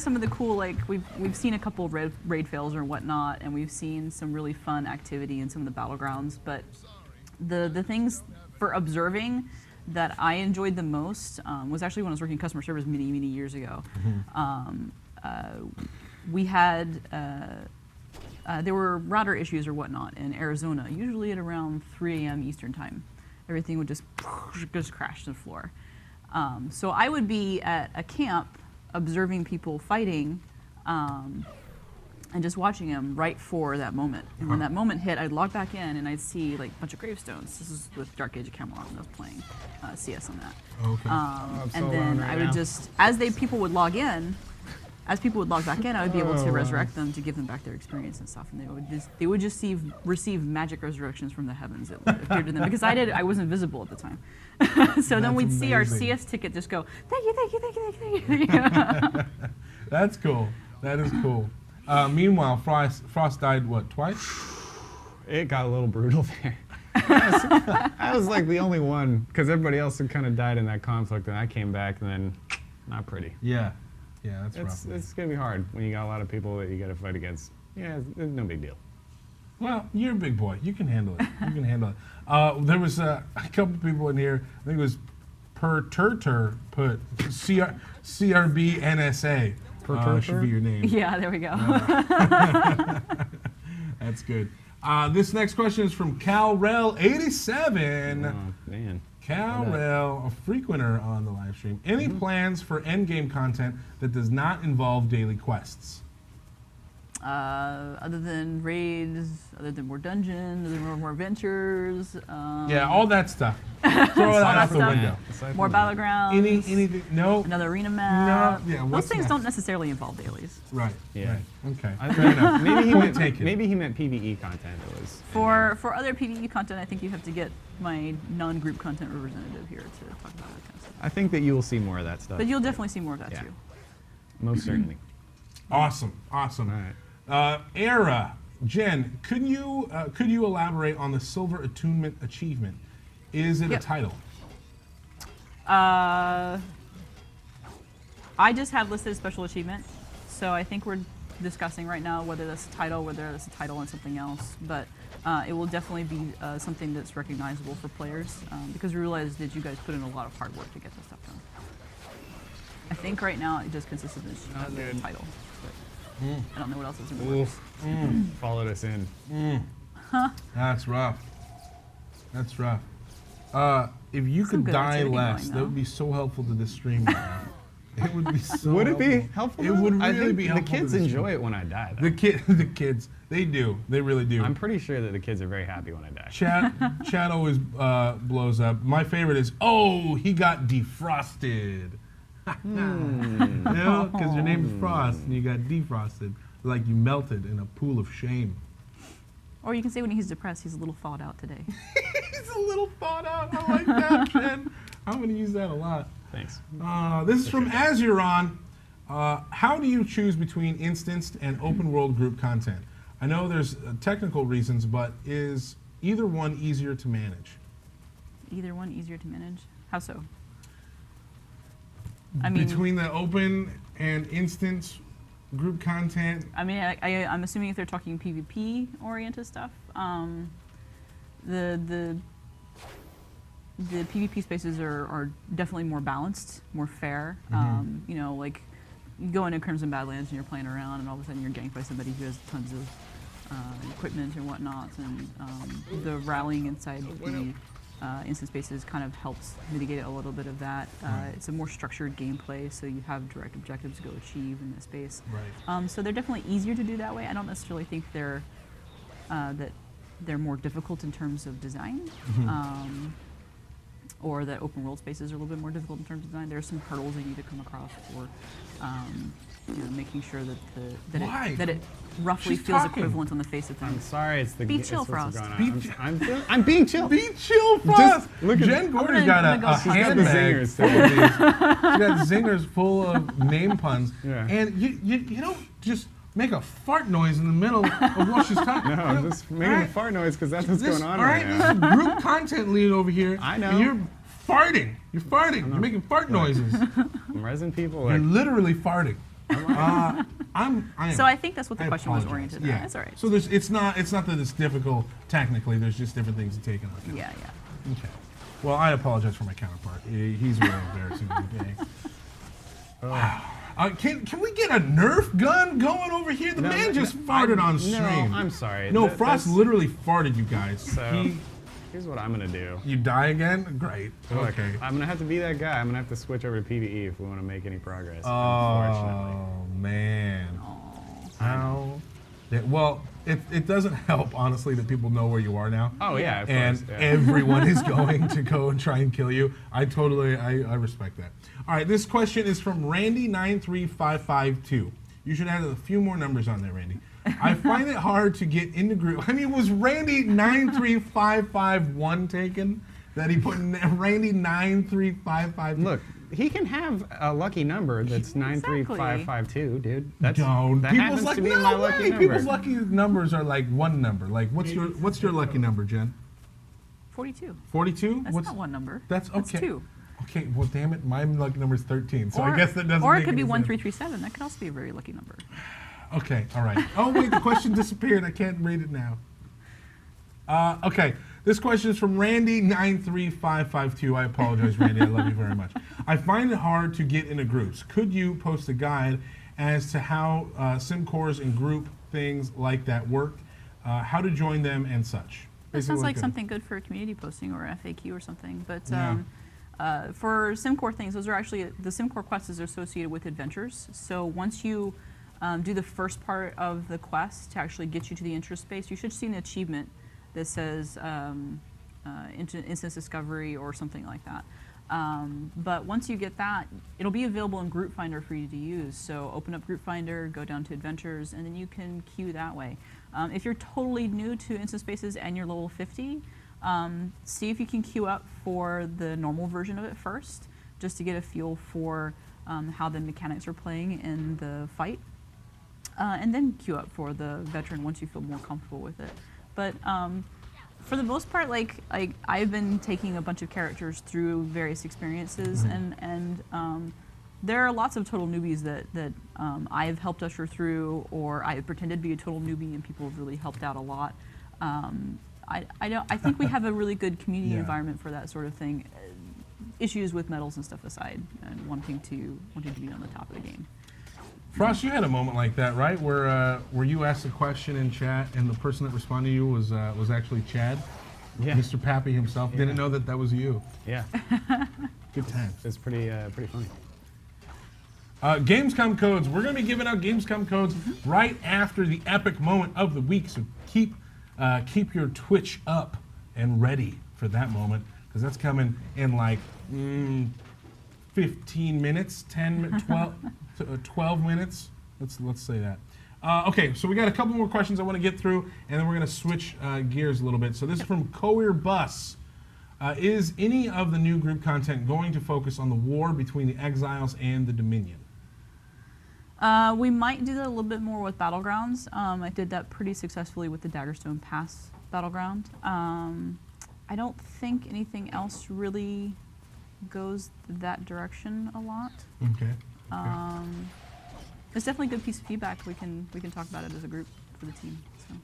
some of the cool, like we've seen a couple of raid fails or whatnot, and we've seen some really fun activity in some of the battlegrounds. But the things for observing that I enjoyed the most was actually when I was working customer service many years ago. We had there were router issues or whatnot in Arizona, usually at around 3 a.m. Eastern time. Everything would just crash to the floor. So I would be at a camp observing people fighting and just watching them right for that moment. And when that moment hit, I'd log back in and I'd see like a bunch of gravestones. This is with Dark Age of Camelot when I was playing CS on that. Okay. I'm so And then alone right I would now. just, people would log back in, I would be able to resurrect them to give them back their experience and stuff, and they would just receive magic resurrections from the heavens that appeared to them because I wasn't visible at the time. So then That's we'd see our amazing. CS ticket just go, thank you. That's cool. That is cool. Meanwhile, Frost died, what, twice? It got a little brutal there. I was like the only one because everybody else had kind of died in that conflict, and I came back and then not pretty. Yeah. Yeah, that's rough. It's gonna be hard when you got a lot of people that you got to fight against. Yeah, it's no big deal. Well, you're a big boy. You can handle it. You can handle it. There was a couple people in here. I think it was Turtur put CRB NSA. Should be your name. Yeah, there we go. That's good. This next question is from CalRel87. Oh man. CalRel, a frequenter on the live stream. Any plans for endgame content that does not involve daily quests? Other than raids, other than more dungeons, other than more adventures. Yeah, all that stuff. Throw that out the stuff. window. More battlegrounds. Anything? No. Another arena map. No, yeah, Those what's things next? don't necessarily involve dailies. Right. Yeah. Right. Okay. Fair enough. Point taken. Maybe he meant PvE content. It was For other PvE content, I think you have to get my non-group content representative here to talk about that kind of stuff. I think that you will see more of that stuff. But you'll definitely see more of that Yeah. too. Most certainly. Awesome. Awesome. All right. Era, Jen, could you elaborate on the Silver Attunement achievement? Is it Yep. a title? I just have listed as special achievement, so I think we're discussing right now whether that's a title, whether that's a title and something else. But it will definitely be something that's recognizable for players because we realize that you guys put in a lot of hard work to get this stuff done. I think right now it just consists of this good. title. But I don't know what else is in the works. Followed us in. That's rough. That's rough. If you Some could good die activity less, going, that though. would be so helpful to this stream. Right now. It would be so. Would it be helpful? It would I really think be the helpful. kids to this enjoy stream. it when I die. Though. The kids, they do. They really do. I'm pretty sure that the kids are very happy when I die. Chat always blows up. My favorite is, oh, he got defrosted. Because your name is Frost and you got defrosted, like you melted in a pool of shame. Or you can say when he's depressed, he's a little thawed out today. He's a little thought out. I like that, Jen. I'm gonna use that a lot. Thanks. This is from Azuron. How do you choose between instanced and open world group content? I know there's technical reasons, but is either one easier to manage? Either one easier to manage? How so? I mean, between the open and instance group content. I mean, I'm assuming if they're talking PvP oriented stuff, the PvP spaces are definitely more balanced, more fair. You know, like you go into Crimson Badlands and you're playing around, and all of a sudden you're ganked by somebody who has tons of equipment and whatnot, and the rallying inside the instance spaces kind of helps mitigate a little bit of that. It's a more structured gameplay, so you have direct objectives to go achieve in the space. Right. So they're definitely easier to do that way. I don't necessarily think they're that they're more difficult in terms of design, or that open world spaces are a little bit more difficult in terms of design. There are some hurdles you need to come across for you know, making sure that that it roughly She's feels talking. equivalent on the face of I'm things. sorry, it's the Be it's chill, what's Frost. going on. Be I'm being chill. Be chill, Frost. look at- Jen Gordy's I'm got gonna a go She's got the handbag zingers, full of these. She's got zingers full of name puns. Yeah. And you don't just make a fart noise in the middle of what she's talking. No, I'm just making a fart noise because that's what's This, going on all right right, now. this is group content lead over here. I know. And you're farting. You're farting. You're making fart noises. I'm resin people. You're Like, literally farting. I am. So I think that's what the I question was apologize. oriented at. That's all right. So it's not that it's difficult technically. There's just different things to take into account. Yeah. Okay. Well, I apologize for my counterpart. He's really embarrassing today. Wow. Can we get a Nerf gun going over here? The No, man no, just no, farted on No, stream. I'm sorry. No, That- Frost that's- literally farted, you guys. So, here's what I'm gonna do. You die again? Great. Look, Okay. I'm gonna have to be that guy. I'm gonna have to switch over to PvE if we want to make any progress. Unfortunately. Oh, man. How? Well, it doesn't help, honestly, that people know where you are now. Oh yeah, of And course. Yeah. everyone is going to go and try and kill you. I respect that. All right, this question is from Randy93552. You should add a few more numbers on there, Randy. I find it hard to get into group. I mean, was Randy93551 taken? That he put Randy93552? Look, he can have a lucky number that's 93552, dude. That's Don't. that People's happens like, to be no my way. lucky number. People's lucky numbers are like one number. Like, what's your lucky number, Jen? 42. 42? That's not one number. That's okay. two. Okay, well, damn it, my lucky number is 13, so I guess that doesn't Or make it could be any sense. 1337. That could also be a very lucky number. Okay, all right. Oh, wait, the question disappeared. I can't read it now. Okay, this question is from Randy93552. I apologize, Randy. I love you very much. I find it hard to get into groups. Could you post a guide as to how sim cores and group things like that work, how to join them and such? That sounds like a- something good for a community posting or FAQ or something. But Yeah. for SimCore things, those are actually, the SimCore quests is associated with adventures. So once you do the first part of the quest to actually get you to the interest space, you should see an achievement that says instance discovery or something like that. But once you get that, it'll be available in Group Finder for you to use. So open up Group Finder, go down to Adventures, and then you can queue that way. If you're totally new to instance spaces and you're level 50, see if you can queue up for the normal version of it first, just to get a feel for how the mechanics are playing in the fight. And then queue up for the veteran once you feel more comfortable with it. But for the most part, like I've been taking a bunch of characters through various experiences, and there are lots of total newbies that I've helped usher through, or I have pretended to be a total newbie, and people have really helped out a lot. I think we have a really good community Yeah. environment for that sort of thing. Issues with medals and stuff aside, and wanting to be on the top of the game. Frost, you had a moment like that, right? Where you asked a question in chat, and the person that responded to you was actually Chad, Yeah. Mr. Pappy himself. Yeah. Didn't know that was you. Yeah. Good times. It's pretty funny. Gamescom codes. We're going to be giving out Gamescom codes right after the epic moment of the week. So keep your Twitch up and ready for that moment, because that's coming in like 15 minutes, 12 minutes. Let's say that. Okay, so we got a couple more questions I want to get through, and then we're going to switch gears a little bit. So this is from Courier Bus. Is any of the new group content going to focus on the war between the Exiles and the Dominion? We might do that a little bit more with Battlegrounds. I did that pretty successfully with the Daggerstone Pass Battleground. I don't think anything else really goes that direction a lot. Okay. It's definitely a good piece of feedback. We can talk about it as a group for the team. So.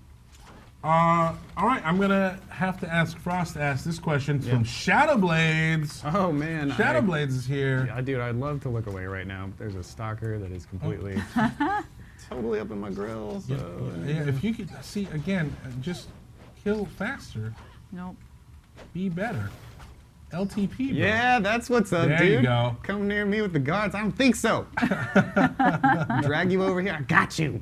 All right, I'm gonna have to ask Frost to ask this question from Shadowblades. Oh man, Shadowblades is here. Yeah, dude, I'd love to look away right now, but there's a stalker that is completely, totally up in my grill. So Yeah, if you could see again, just kill faster, Nope. be better. LTP. Bro. yeah, that's what's up, There dude. you go. Come near me with the guards. I don't think so. Drag you over here. I got you.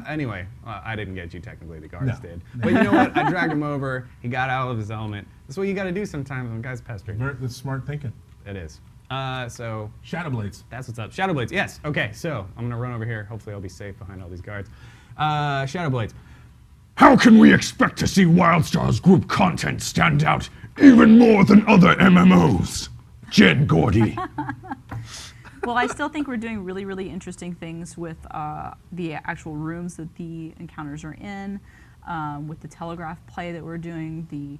Anyway, I didn't get you technically. The guards No. did. But you know what? I dragged him over. He got out of his element. That's what you got to do sometimes when guys pestering. That's smart thinking. It is. So Shadowblades. that's what's up. Shadowblades. Yes. Okay. So I'm gonna run over here. Hopefully I'll be safe behind all these guards. Shadowblades. How can we expect to see WildStar's group content stand out even more than other MMOs? Jen Gordy. Well, I still think we're doing really, really interesting things with the actual rooms that the encounters are in, with the telegraph play that we're doing, the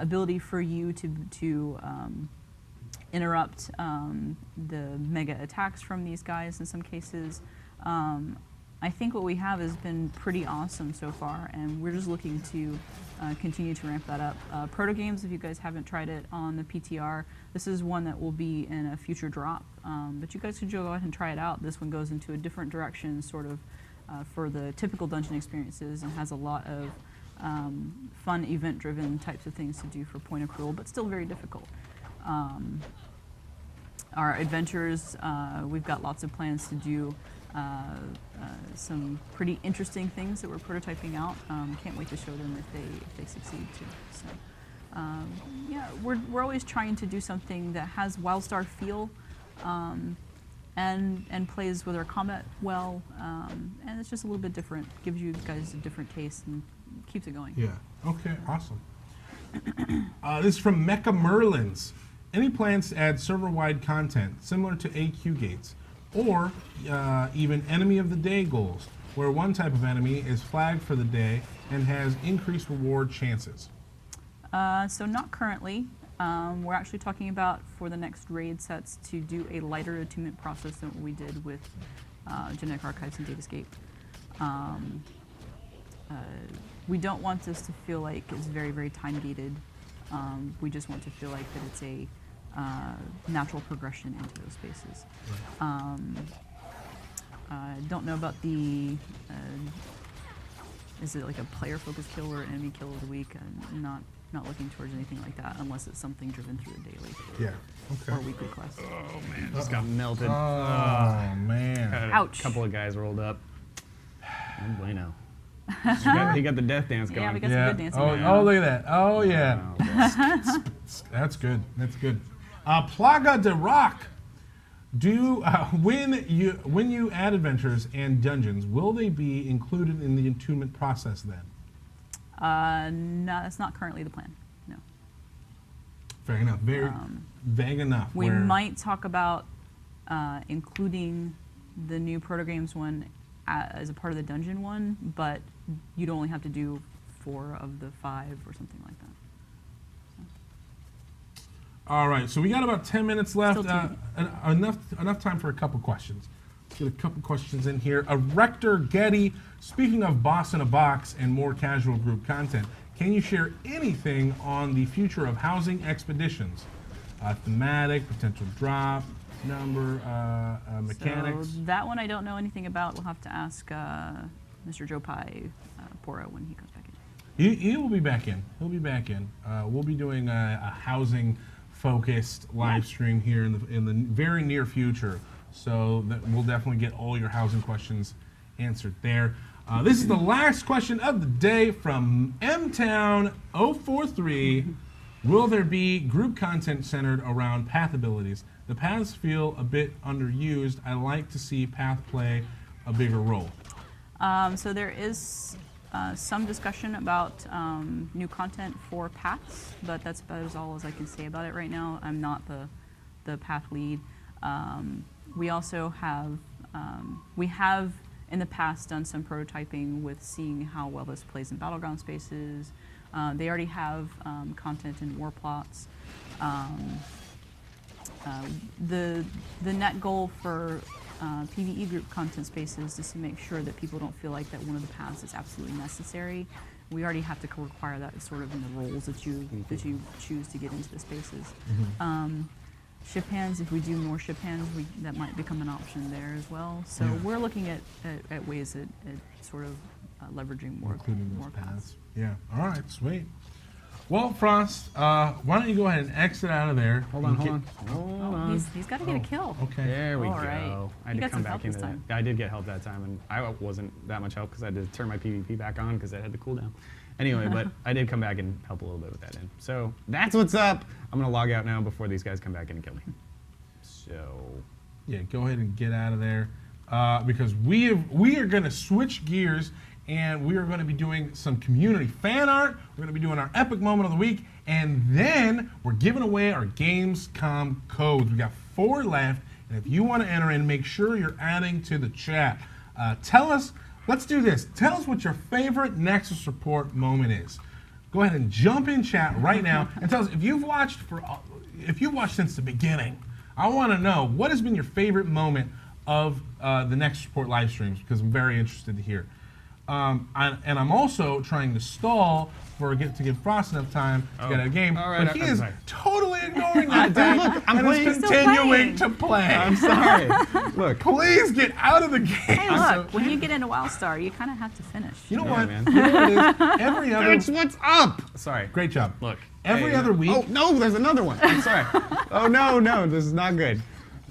ability for you to interrupt the mega attacks from these guys in some cases. I think what we have has been pretty awesome so far, and we're just looking to continue to ramp that up. Proto Games, if you guys haven't tried it on the PTR, this is one that will be in a future drop, but you guys could go ahead and try it out. This one goes into a different direction, sort of for the typical dungeon experiences, and has a lot of fun event-driven types of things to do for point accrual, but still very difficult. Our adventures, we've got lots of plans to do some pretty interesting things that we're prototyping out. Can't wait to show them if they succeed too. So, yeah, we're always trying to do something that has WildStar feel, and plays with our combat well, and it's just a little bit different. Gives you guys a different taste and keeps it going. Yeah. Okay. Awesome. This is from Mecha Merlins. Any plans to add server-wide content similar to AQ gates, or even enemy of the day goals, where one type of enemy is flagged for the day and has increased reward chances? So not currently. We're actually talking about for the next raid sets to do a lighter attunement process than what we did with Genetic Archives and Datascape. We don't want this to feel like it's very, very time gated. We just want to feel like that it's a natural progression into those spaces. Don't know about the, is it like a player focused kill or enemy kill of the week? I'm not looking towards anything like that unless it's something driven through a daily Yeah. or Okay. weekly quest. Oh man, just got melted. Oh man. Had Ouch. A couple of guys rolled up. Oh bueno. He got the death dance going. Yeah, we got some good dancing. Oh, going on. look at that. Oh yeah. Oh, boy. That's good. That's good. Plaga de Rock. When you add adventures and dungeons, will they be included in the attunement process then? No, that's not currently the plan. No. Fair enough. Very vague enough. We where- might talk about including the new Proto Games one as a part of the dungeon one, but you'd only have to do 4 of the 5 or something like that. All right, so we got about 10 minutes left. Still Enough time for a couple questions. Let's get a couple questions in here. Rector Getty, speaking of Boss in a Box and more casual group content, can you share anything on the future of housing expeditions? Thematic, potential drop, number, mechanics? So that one I don't know anything about. We'll have to ask Mr. Joe Pai Pora when he comes back in. He will be back in. He'll be back in. We'll be doing a housing-focused live stream here in the very near future. So that we'll definitely get all your housing questions answered there. This is the last question of the day from MTown 043. Will there be group content centered around path abilities? The paths feel a bit underused. I like to see path play a bigger role. So there is some discussion about new content for paths, but that's about as all as I can say about it right now. I'm not the path lead. We also have we have in the past done some prototyping with seeing how well this plays in Battleground spaces. They already have content in Warplots. The net goal for PvE group content spaces is to make sure that people don't feel like that one of the paths is absolutely necessary. We already have to require that sort of in the roles that you choose to get into the spaces. Ship hands, if we do more ship hands, that might become an option there as well. So we're looking at ways at sort of leveraging more paths. Yeah. All right. Sweet. Well, Frost, why don't you go ahead and exit out of there? Hold on. He's got to get a kill. Okay. There we All go. right. I had You to got come some back help into this that. time. I did get help that time, and I wasn't that much help because I had to turn my PvP back on because I had the cooldown. Anyway, but I did come back and help a little bit with that in. So that's what's up. I'm gonna log out now before these guys come back in and kill me. So Yeah, go ahead and get out of there because we are going to switch gears and we are going to be doing some community fan art. We're going to be doing our epic moment of the week, and then we're giving away our Gamescom codes. We got 4 left, and if you want to enter in, make sure you're adding to the chat. Tell us. Let's do this. Tell us what your favorite Nexus report moment is. Go ahead and jump in chat right now and tell us if you've watched since the beginning. I want to know what has been your favorite moment of the Nexus Report live streams because I'm very interested to hear. And I'm also trying to stall to give Frost enough time to get out of the game, All right, but he I'm is sorry. totally ignoring that fact I'm and playing. is Still continuing playing. to play. I'm sorry. Look, Please get out of the game. Hey, look, when you get into WildStar, you kind of have to finish. You know Yeah, what? man. You know what it is? Every other that's what's up. Sorry. great job. Look. Every hey, other week. Oh no, there's another one. I'm sorry. Oh no, this is not good.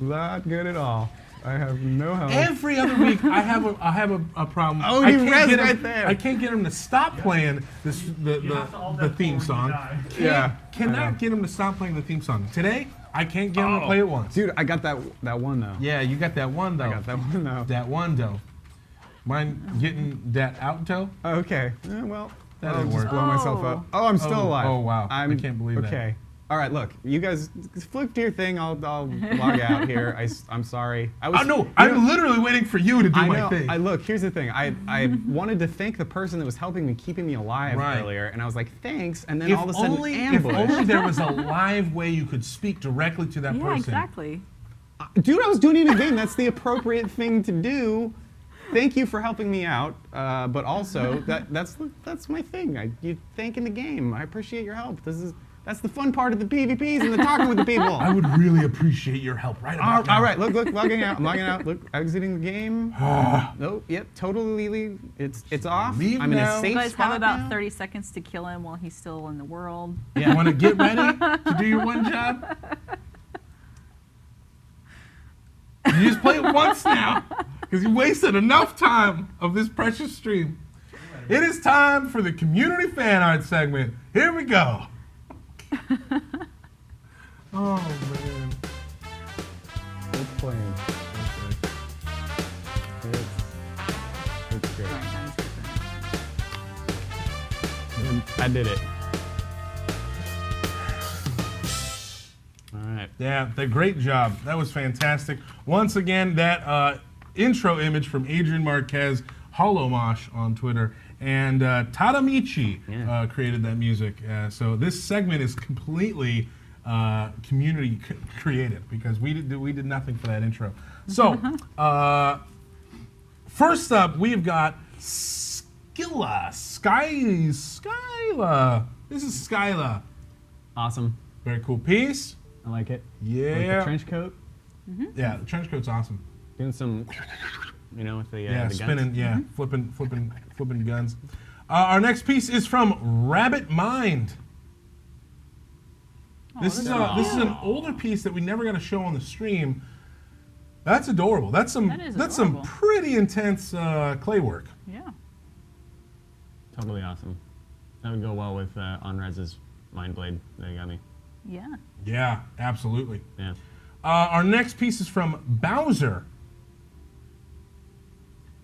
Not good at all. I have no help. Every other week, I have a problem. Oh, I you can't rezzed get him- right there. I can't get him to stop playing the theme song. Yeah. Cannot get him to stop playing the theme song. Today, I can't get him to play it once. Dude, I got that one though. Yeah, you got that one though. I got that one though. That one though. Mine getting that out though. Okay. Well, That I'll didn't just work. blow myself up. Oh, I'm still Oh, alive. oh, wow. I can't believe that. Okay. All right, look, you guys flip to your thing. I'll log out here. I'm sorry. Oh no, I'm literally waiting for you to do I my know. thing. Look, here's the thing. I wanted to thank the person that was helping me, keeping me alive Right. earlier, and I was like, thanks. And then if all of a sudden, only ambush. there was a live way you could speak directly to that Yeah, person. exactly. Dude, I was doing it in game. That's the appropriate thing to do. Thank you for helping me out, but also that's my thing. You thank in the game. I appreciate your help. That's the fun part of the PvPs and the talking with the people. I would really appreciate your help right about now. All right, look, logging out. I'm logging out. Look, exiting the game. Nope, yep, totally. It's off. Leave I'm in now. a safe You guys spot have about now. 30 seconds to kill him while he's still in the world. You want to get ready to do your one job? You just play it once now, because you wasted enough time of this precious stream. It is time for the community fan art segment. Here we go. Oh man. It's playing. It's great. I did it. All right. Yeah, great job. That was fantastic. Once again, that intro image from Adrian Marquez, Holomosh on Twitter, and Tadamichi created that music. So this segment is completely community created because we did nothing for that intro. So first up, we've got Skyla. This is Skyla. Awesome. Very cool piece. I like it. Yeah. Like the trench coat. Yeah, the trench coat's awesome. Doing some, with the Yeah, the spinning. guns. Yeah, flipping guns. Our next piece is from Rabbit Mind. This is an older piece that we never got to show on the stream. That's adorable. That's some adorable. pretty intense clay work. Yeah. Totally awesome. That would go well with Onrez's Mind Blade that you got me. Yeah. Yeah, absolutely. Yeah. Our next piece is from Bowser.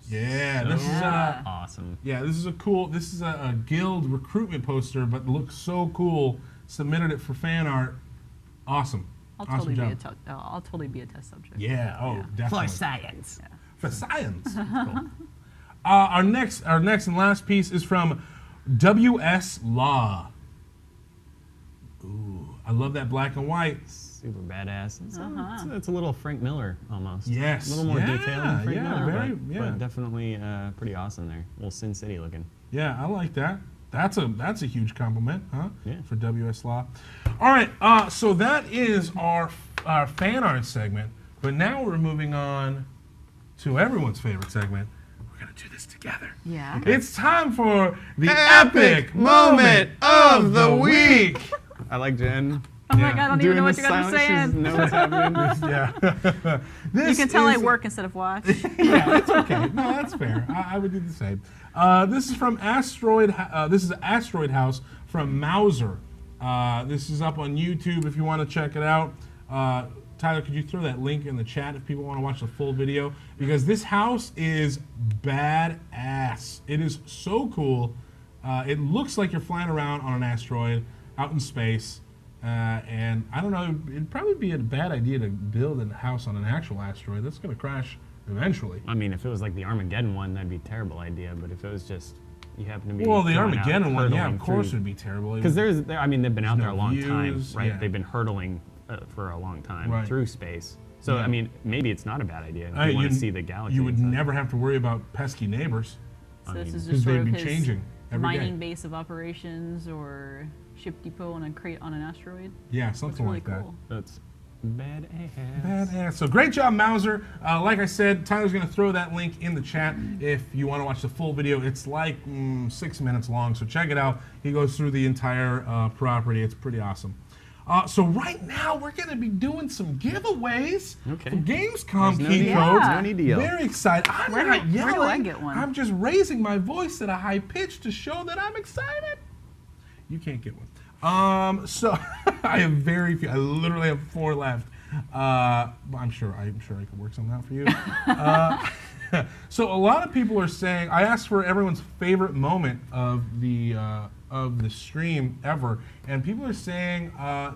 Yeah, this is awesome. yeah, this is a cool. This is a guild recruitment poster, but looks so cool. Submitted it for fan art. Awesome. I'll awesome totally I'll totally be a test subject. Yeah. Oh, definitely. science. Yeah. For science. Cool. Our next and last piece is from WS Law. Ooh, I love that black and white. Super badass. It's a little Frank Miller almost. Yes. A little more detailed than Frank Miller, but definitely pretty awesome there. A little Sin City looking. Yeah, I like that. That's a huge compliment, huh? Yeah. For WS Law. All right, so that is our fan art segment. But now we're moving on to everyone's favorite segment. We're gonna do this together. Yeah. It's time for the epic moment of the week. I like Jen. Oh my god, I don't even know what you guys are saying. Know what's happening. Yeah. You can tell I work instead of watch. Yeah, that's okay. No, that's fair. I would do the same. This is from Asteroid. This is Asteroid House from Mauser. This is up on YouTube if you want to check it out. Tyler, could you throw that link in the chat if people want to watch the full video? Because this house is badass. It is so cool. It looks like you're flying around on an asteroid out in space. And I don't know, it'd probably be a bad idea to build a house on an actual asteroid. That's going to crash eventually. I mean, if it was like the Armageddon one, that'd be a terrible idea. But if it was just, you happen to be Well, the going out Armageddon one, yeah, hurtling of course through- it'd be terrible. Because I mean, they've been out there a no long time, views, right? yeah. They've been hurtling for a long time Right. through space. So, Yeah. I mean, maybe it's not a bad idea if you want to see the galaxy. You would and stuff. never have to worry about pesky neighbors. So this is Because just sort they'd of be his changing every mining day. base of operations or ship depot on an asteroid. Yeah, That's something really like that. cool. That's badass. Badass. So great job, Mauser. Like I said, Tyler's going to throw that link in the chat if you want to watch the full video. It's like 6 minutes long, so check it out. He goes through the entire property. It's pretty awesome. So right now, we're going to be doing some giveaways Okay. from Gamescom There's no key need- codes. Yeah. No need to yell. Very excited. I'm Where not do- where do I yelling. get one? I'm just raising my voice at a high pitch to show that I'm excited. You can't get one. So I have very few. I literally have 4 left. But I'm sure I could work something out for you. So a lot of people are saying, I asked for everyone's favorite moment of the stream ever, and people are saying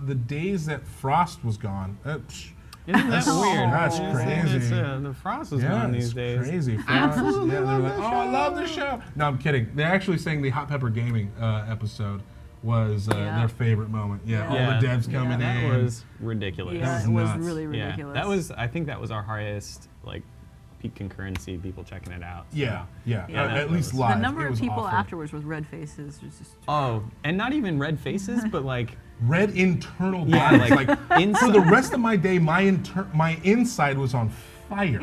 the days that Frost was gone. Isn't that weird? That's crazy. The frost is gone it's these days. crazy. Frost, yeah, they're like, oh, I love the show. No, I'm kidding. They're actually saying the Hot Pepper Gaming episode was their favorite moment. Yeah, all the devs coming that in. was ridiculous. Yeah, was it was nuts. really Yeah, ridiculous. that was. I think that was our highest peak concurrency, people checking it out. So. Yeah. Yeah. At least the live. number It of was people awful. afterwards with red faces was just. Oh, and not even red faces, but Red internal Yeah, bodies. like, for inside- the rest of my day, my inside was on fire.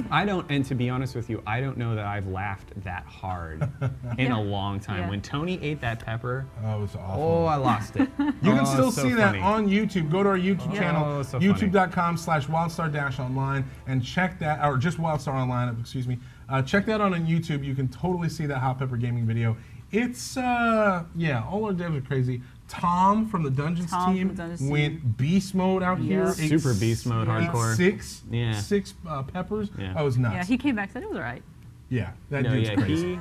and to be honest with you, I don't know that I've laughed that hard in a long time. Yeah. When Tony ate that pepper, Oh, it was awful. oh, I lost it. You can still see that funny. on YouTube. Go to our YouTube channel, Oh, so funny. youtube.com/wildstar-online, and check that, or just WildStar Online, excuse me. Check that out on YouTube. You can totally see that Hot Pepper Gaming video. It's, yeah, all our devs are crazy. Tom from the Dungeons Tom team from the Dungeons went beast mode out here. Yeah. Ate Super beast mode, hardcore. Six Yeah. peppers. Yeah. That was nuts. Yeah, he came back and said it was all right. Yeah, that No, dude's yeah, crazy.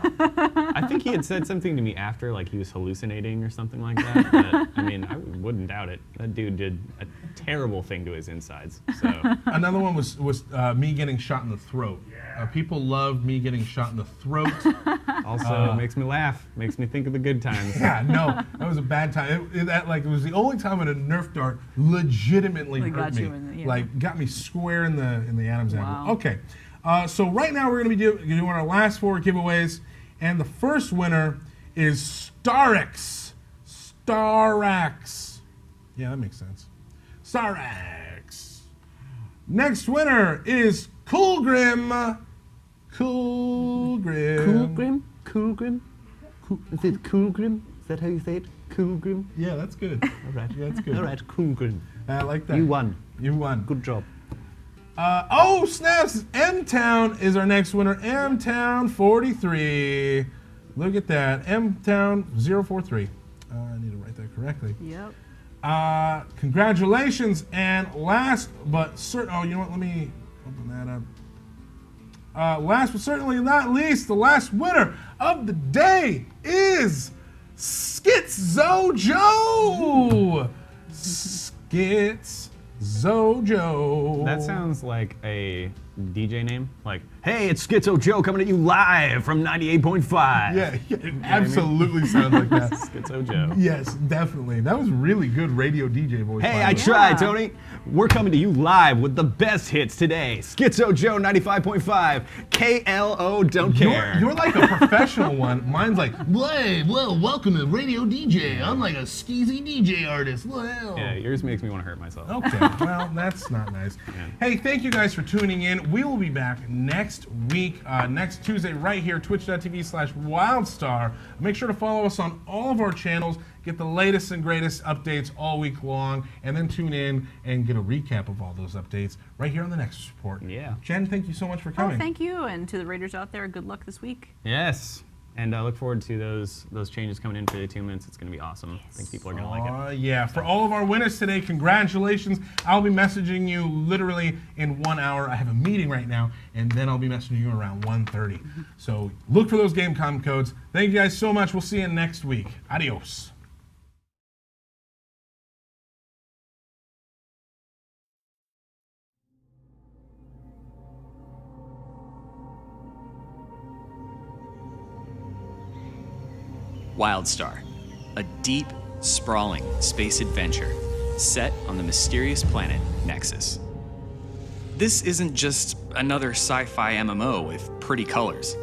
I think he had said something to me after, like he was hallucinating or something like that. But, I mean, I wouldn't doubt it. That dude did a terrible thing to his insides. So Another one was me getting shot in the throat. People loved me getting shot in the throat. also makes me laugh, makes me think of the good times. Yeah, no, that was a bad time. It was the only time when a Nerf dart legitimately Like, hurt got me. you in the- yeah. Like got me square in the Adam's apple. Wow. Okay, so right now we're going to be doing our last 4 giveaways, and the first winner is Starex. Starax. Yeah, that makes sense. Starax. Next winner is Coolgrim. Coolgrim. Coolgrim? Is it Coolgrim? Is that how you say it? Coolgrim? Yeah, that's good. All right. Yeah, that's good. All right, Coolgrim. I like that. You won. You won. Good job. Oh, snaps! M-Town is our next winner. M-Town 43. Look at that. M-Town 043. I need to write that correctly. Yep. Congratulations. And last but certain... Oh, you know what? Let me open that up. Last but certainly not least, the last winner of the day is Schizojo. Schizojo. That sounds like a DJ name. Like, hey, it's Schizo Joe coming at you live from 98.5. Yeah, it absolutely sounds like that. Schizo Joe. Yes, definitely. That was really good radio DJ voice. Hey, by I the way. tried, Tony. We're coming to you live with the best hits today. Schizo Joe 95.5. KLO don't care. You're like a professional one. Mine's like, Well, welcome to Radio DJ. I'm like a skeezy DJ artist. Well. Yeah, yours makes me want to hurt myself. okay, well, that's not nice. Yeah. Hey, thank you guys for tuning in. We will be back next week, next Tuesday, right here, twitch.tv/WildStar. Make sure to follow us on all of our channels. Get the latest and greatest updates all week long, and then tune in and get a recap of all those updates right here on the Nexus Report. Yeah. Jen, thank you so much for Oh, coming. thank you, and to the Raiders out there, good luck this week. Yes. And I look forward to those changes coming in for the attunements. It's going to be awesome. I think people are going to like it. Yeah, for all of our winners today, congratulations. I'll be messaging you literally in 1 hour. I have a meeting right now, and then I'll be messaging you around 1:30. So look for those Gamecom codes. Thank you guys so much. We'll see you next week. Adios. WildStar, a deep, sprawling space adventure set on the mysterious planet Nexus. This isn't just another sci-fi MMO with pretty colors.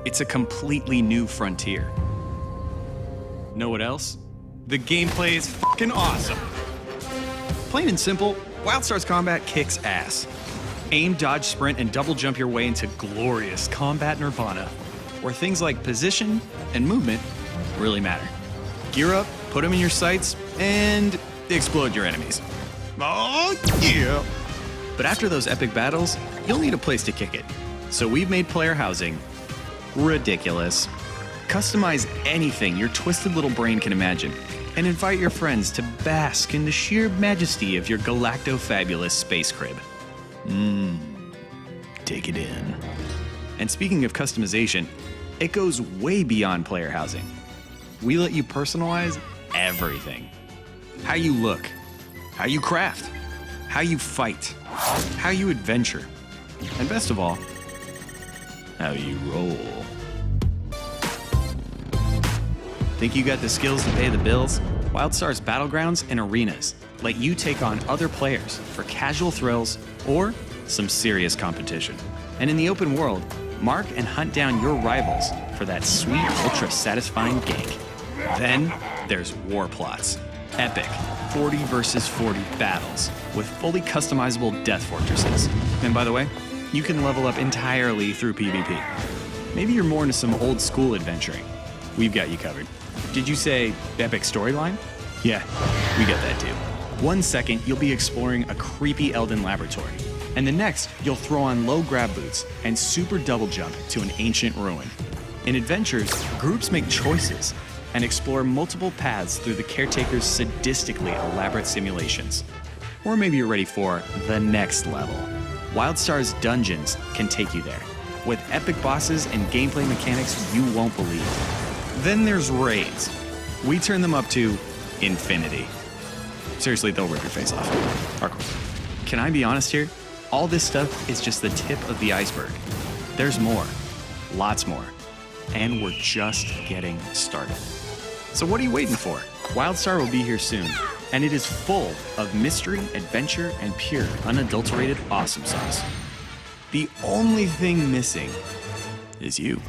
It's a completely new frontier. Know what else? The gameplay is fucking awesome. Plain and simple, WildStar's combat kicks ass. Aim, dodge, sprint, and double jump your way into glorious combat nirvana, where things like position and movement really matter. Gear up, put them in your sights, and explode your enemies. Oh, yeah! But after those epic battles, you'll need a place to kick it. So we've made player housing ridiculous. Customize anything your twisted little brain can imagine, and invite your friends to bask in the sheer majesty of your galacto-fabulous space crib. Take it in. And speaking of customization, it goes way beyond player housing. We let you personalize everything. How you look, how you craft, how you fight, how you adventure, and best of all, how you roll. Think you got the skills to pay the bills? WildStar's Battlegrounds and Arenas let you take on other players for casual thrills or some serious competition. And in the open world, mark and hunt down your rivals for that sweet, ultra-satisfying gank. Then there's Warplots. Epic 40 versus 40 battles with fully customizable death fortresses. And by the way, you can level up entirely through PvP. Maybe you're more into some old school adventuring. We've got you covered. Did you say epic storyline? Yeah, we got that too. 1 second, you'll be exploring a creepy Elden laboratory. And the next, you'll throw on low grab boots and super double jump to an ancient ruin. In adventures, groups make choices and explore multiple paths through the caretaker's sadistically elaborate simulations. Or maybe you're ready for the next level. WildStar's dungeons can take you there, with epic bosses and gameplay mechanics you won't believe. Then there's raids. We turn them up to infinity. Seriously, they'll rip your face off. Hardcore. Can I be honest here? All this stuff is just the tip of the iceberg. There's more, lots more, and we're just getting started. So what are you waiting for? WildStar will be here soon, and it is full of mystery, adventure, and pure, unadulterated awesome sauce. The only thing missing is you.